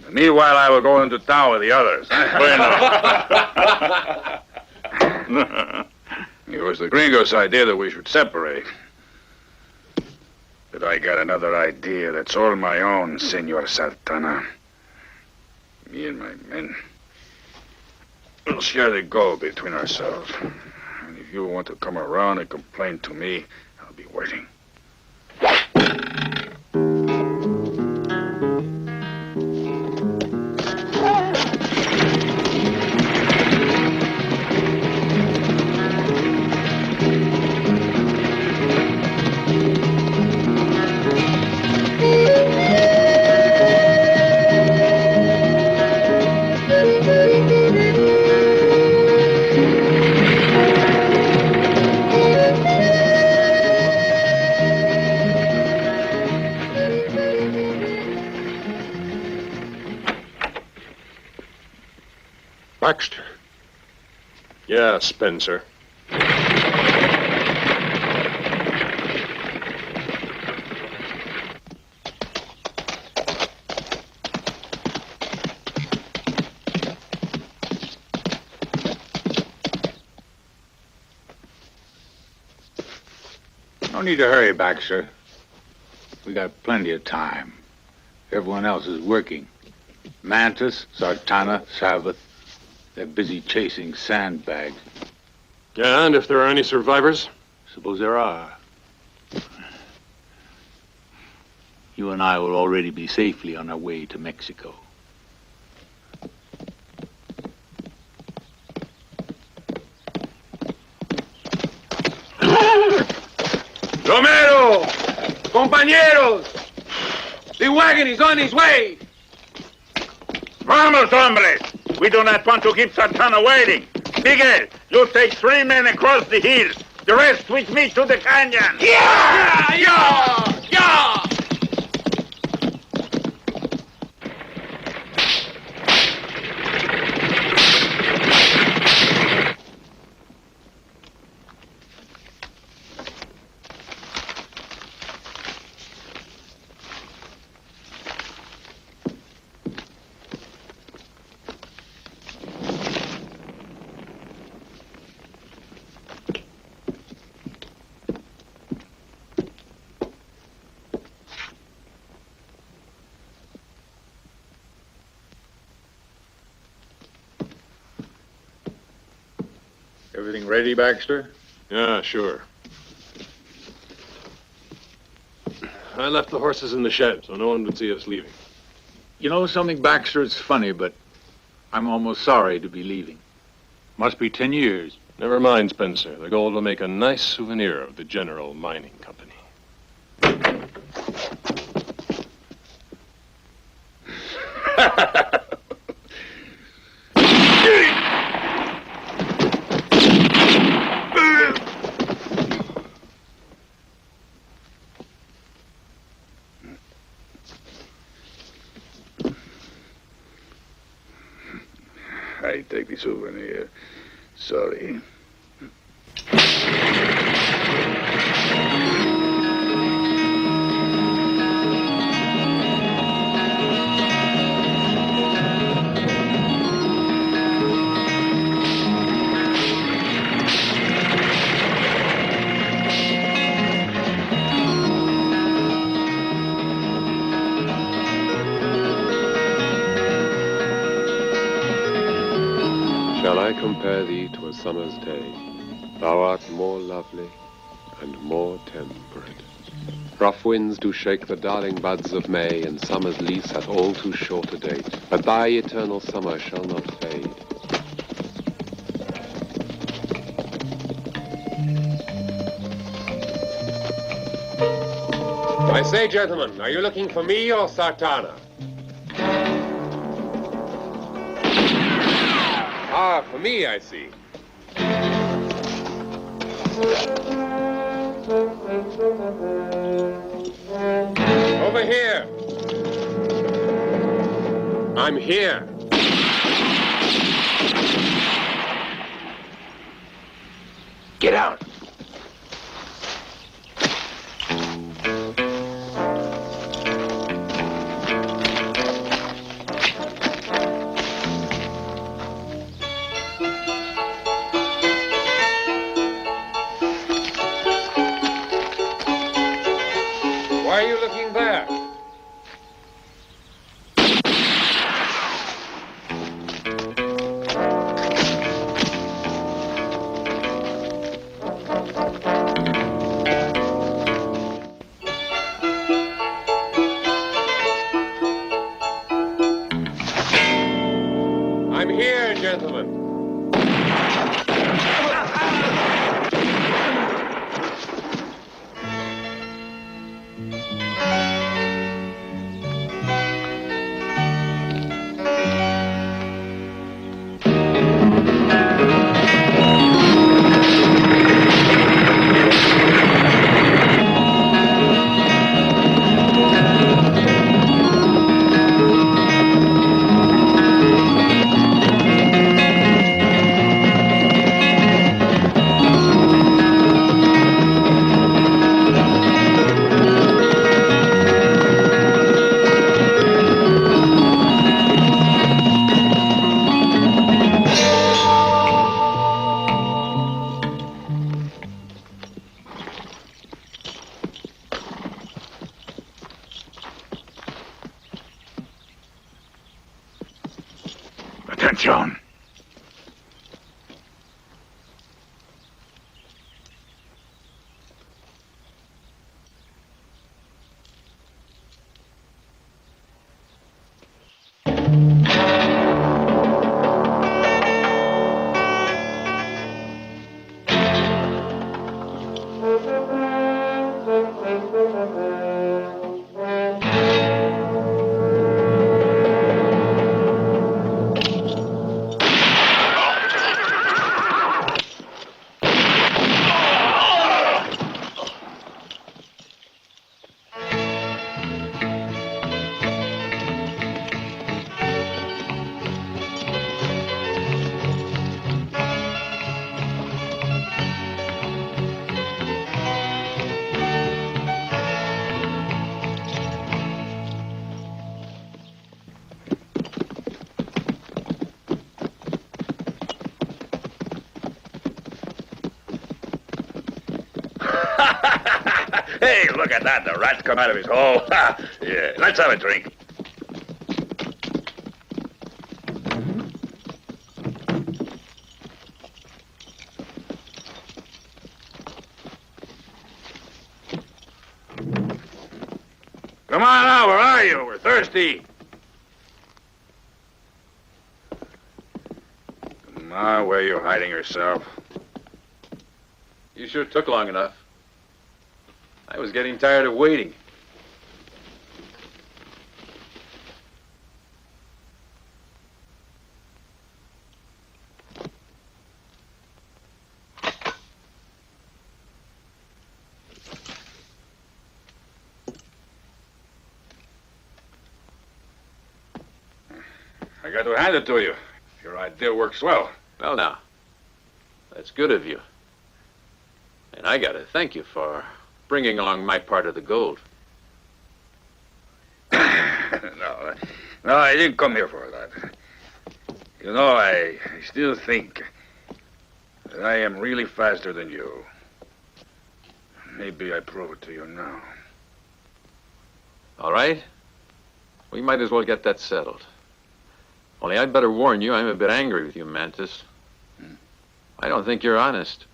Meanwhile, I will go into town with the others. Bueno. It was the gringo's idea that we should separate. But I got another idea that's all my own, Senor Sartana. Me and my men will share the gold between ourselves. And if you want to come around and complain to me, I'll be waiting. Baxter. Yeah, Spencer. No need to hurry, Baxter. We got plenty of time. Everyone else is working. Mantis, Sartana, Sabbath. They're busy chasing sandbags. Yeah, and if there are any survivors? Suppose there are. You and I will already be safely on our way to Mexico. Romero! Compañeros! The wagon is on its way! Vamos, hombres! We do not want to keep Sartana waiting. Miguel, you take 3 men across the hills. The rest with me to the canyon. Yeah! Yeah! Yeah! Everything ready, Baxter? Yeah, sure. I left the horses in the shed, so no one would see us leaving. You know something, Baxter? It's funny, but I'm almost sorry to be leaving. Must be 10 years. Never mind, Spencer. The gold will make a nice souvenir of the General Mining Company. I take the souvenir. Sorry. Shall I compare thee to a summer's day? Thou art more lovely and more temperate. Rough winds do shake the darling buds of May, and summer's lease hath all too short a date. But thy eternal summer shall not fade. I say, gentlemen, are you looking for me or Sartana? Ah, for me, I see. Over here. I'm here. Get out. Why are you looking there? Joan. Hey, look at that. The rat's come out of his hole. Yeah, let's have a drink. Come on now, where are you? We're thirsty. Come on, where are you hiding yourself? You sure took long enough. I was getting tired of waiting. I got to hand it to you. Your idea works well. Well, now, that's good of you. And I gotta thank you for bringing along my part of the gold. No, I didn't come here for that. You know, I still think that I am really faster than you. Maybe I prove it to you now. All right? We might as well get that settled. Only I'd better warn you, I'm a bit angry with you, Mantis. I don't think you're honest.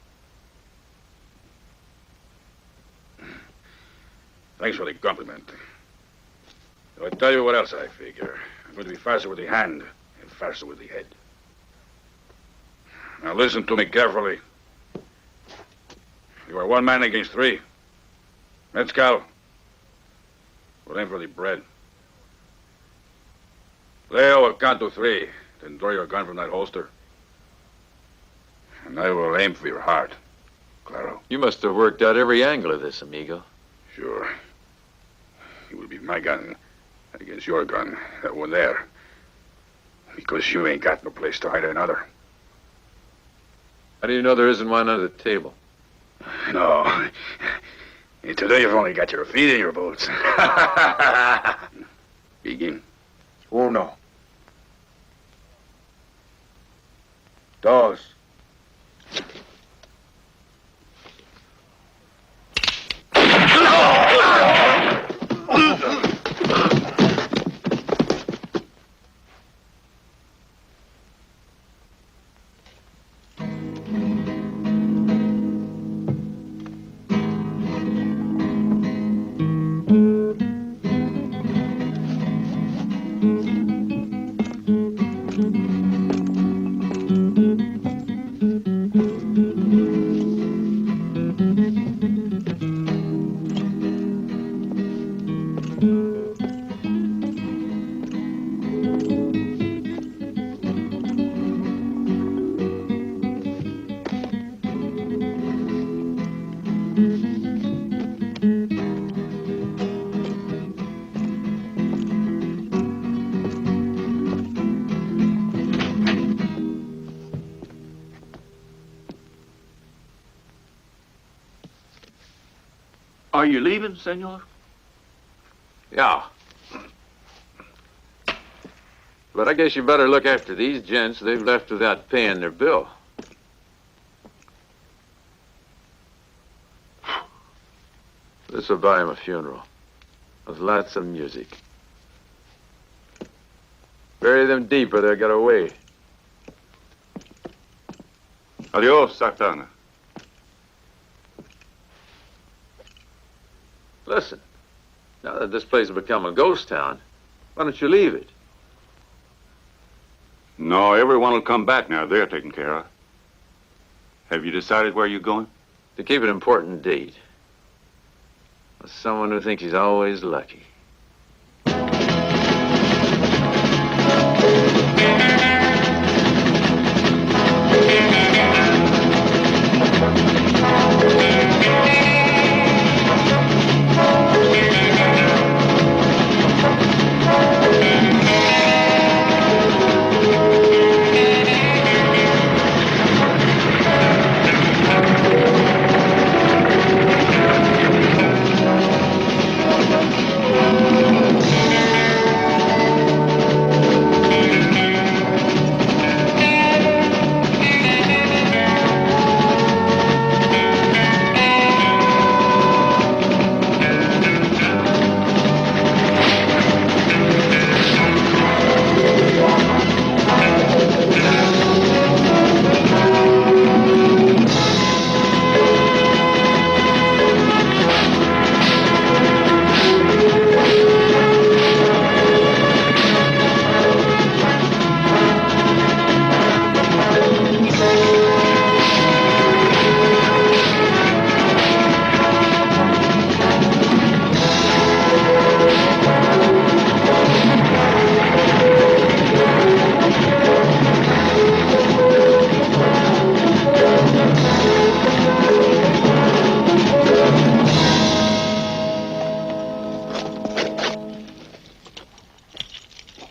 Thanks for the compliment. I'll tell you what else I figure. I'm going to be faster with the hand and faster with the head. Now listen to me carefully. You are one man against three. Mezcal. We'll aim for the bread. Leo will count to three. Then draw your gun from that holster. And I will aim for your heart, Claro. You must have worked out every angle of this, amigo. Sure. It will be my gun against your gun, that one there. Because you ain't got no place to hide another. How do you know there isn't one under the table? No. Today you've only got your feet in your boots. Begin. Uno. Dos. Are you leaving, senor? Yeah. But I guess you better look after these gents. They've left without paying their bill. This'll buy him a funeral. With lots of music. Bury them deep or they'll get away. Adios, Sartana. Listen, now that this place has become a ghost town, why don't you leave it? No, everyone will come back now they're taken care of. Have you decided where you're going? To keep an important date. With someone who thinks he's always lucky.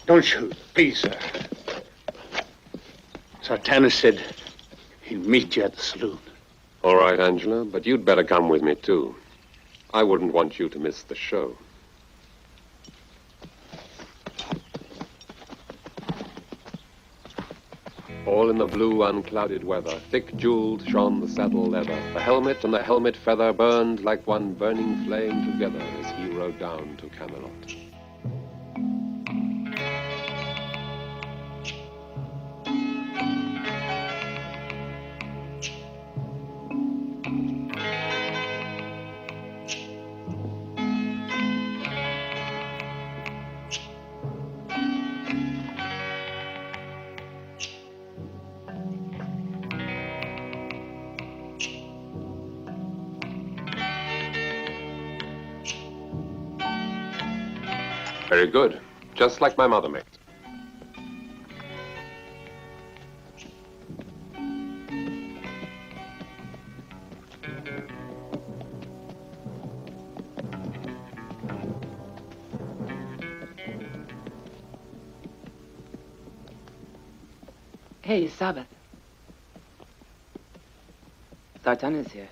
Don't shoot, please, sir. Sartana said he'd meet you at the saloon. All right, Angela, but you'd better come with me, too. I wouldn't want you to miss the show. All in the blue, unclouded weather, thick jeweled shone the saddle leather. The helmet and the helmet feather burned like one burning flame together as he rode down to Camelot. Very good. Just like my mother made. Hey, Sabbath. Sartana's here.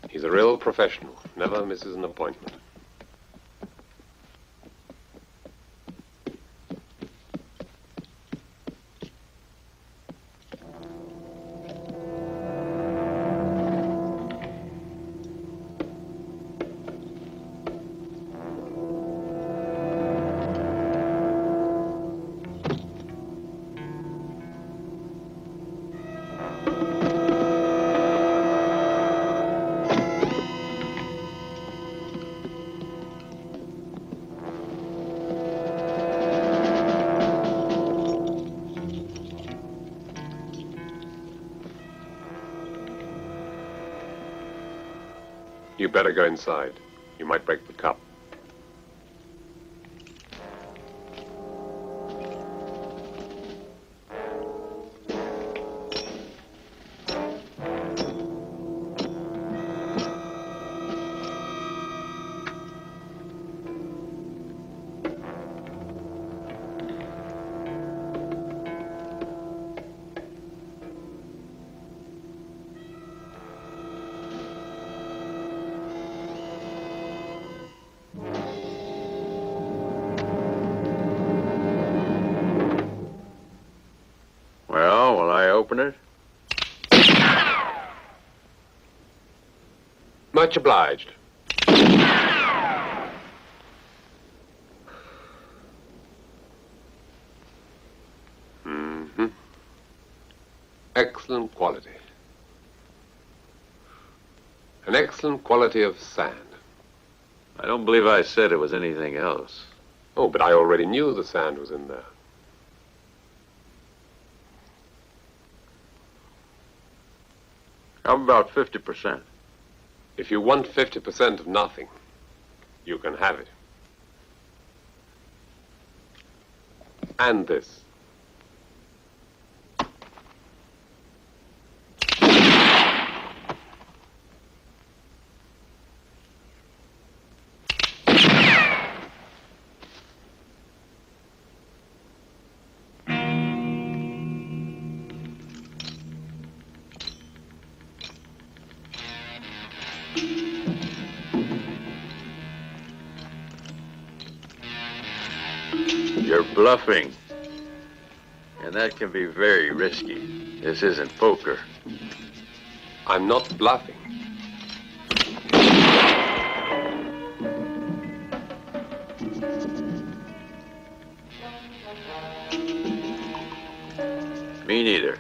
He's a real professional. Never misses an appointment. You better go inside. You might break the cup. Much obliged. Mm-hmm. Excellent quality. An excellent quality of sand. I don't believe I said it was anything else. Oh, but I already knew the sand was in there. How about 50%? If you want 50% of nothing, you can have it. And this. You're bluffing. And that can be very risky. This isn't poker. I'm not bluffing. Me neither.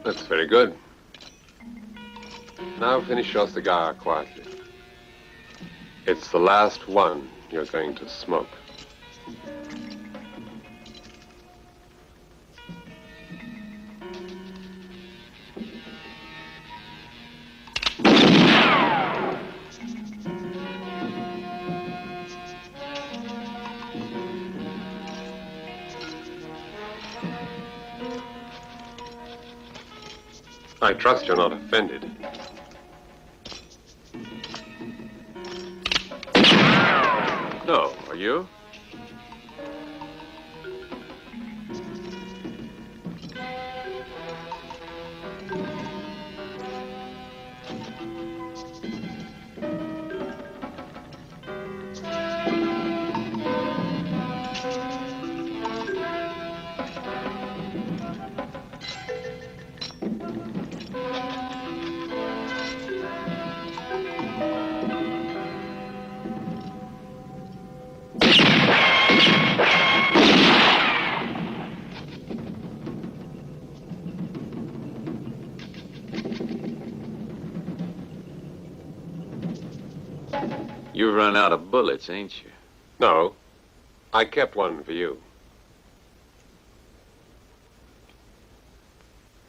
That's very good. Now finish your cigar quietly. It's the last one you're going to smoke. I trust you're not offended. No, are you? You've run out of bullets, ain't you? No, I kept one for you.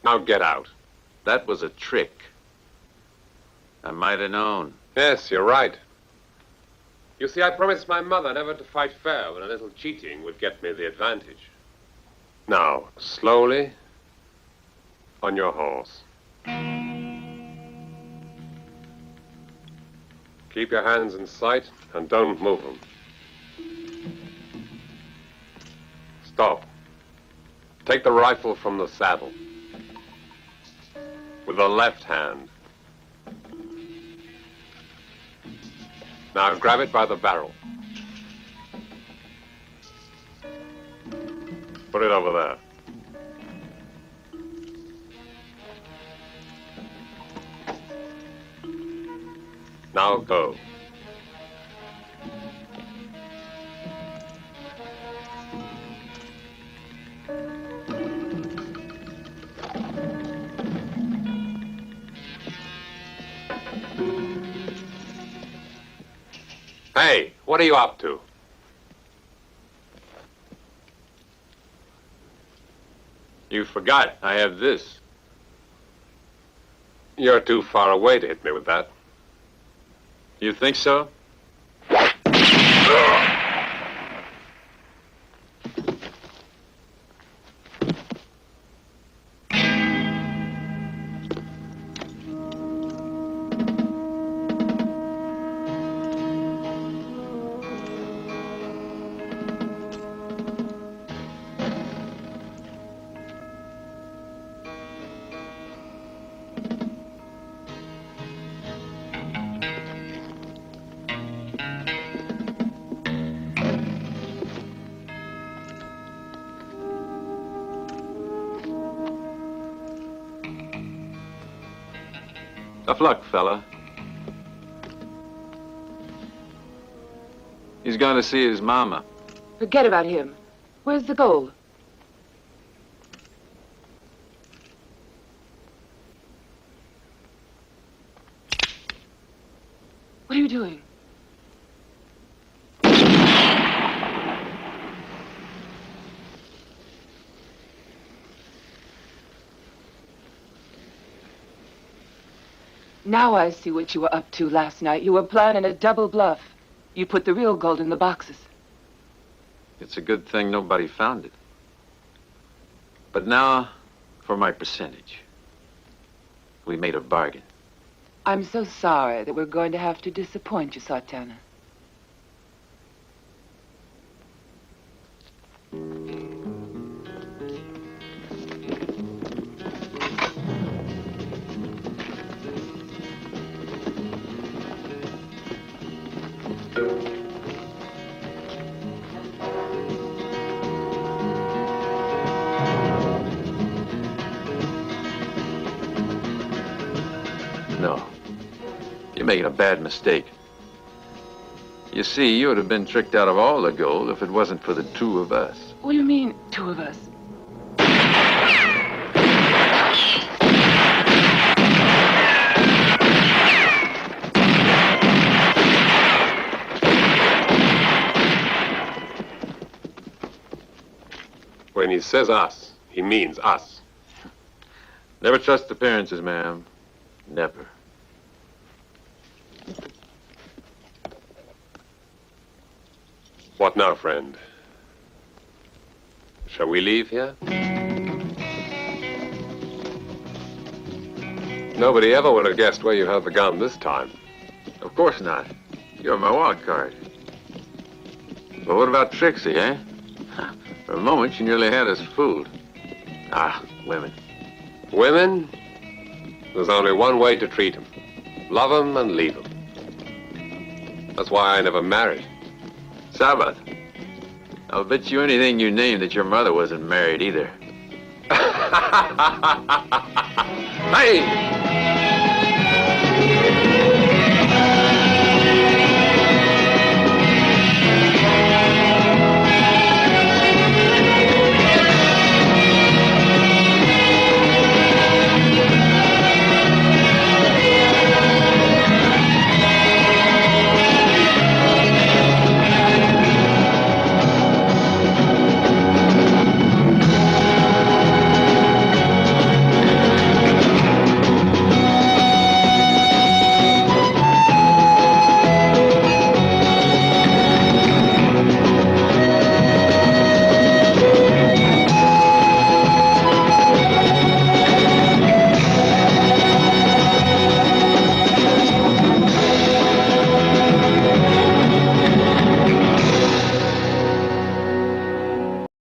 Now get out. That was a trick. I might have known. Yes, you're right. You see, I promised my mother never to fight fair when a little cheating would get me the advantage. Now, slowly, on your horse. Keep your hands in sight and don't move them. Stop. Take the rifle from the saddle. With the left hand. Now grab it by the barrel. Put it over there. Now go. Hey, what are you up to? You forgot. I have this. You're too far away to hit me with that. You think so? Tough luck, fella. He's gone to see his mama. Forget about him. Where's the gold? What are you doing? Now I see what you were up to last night. You were planning a double bluff. You put the real gold in the boxes. It's a good thing nobody found it. But now, for my percentage. We made a bargain. I'm so sorry that we're going to have to disappoint you, Sartana. No. You're making a bad mistake. You see, you would have been tricked out of all the gold if it wasn't for the two of us. What do you mean, two of us? When he says us, he means us. Never trust appearances, ma'am. Never. What now, friend? Shall we leave here? Nobody ever would have guessed where you had the gun this time. Of course not. You're my wild card. But what about Trixie, eh? For a moment, she nearly had us fooled. Ah, women. Women? There's only one way to treat them. Love them and leave them. That's why I never married. Sabbath. I'll bet you anything you name that your mother wasn't married either. Hey!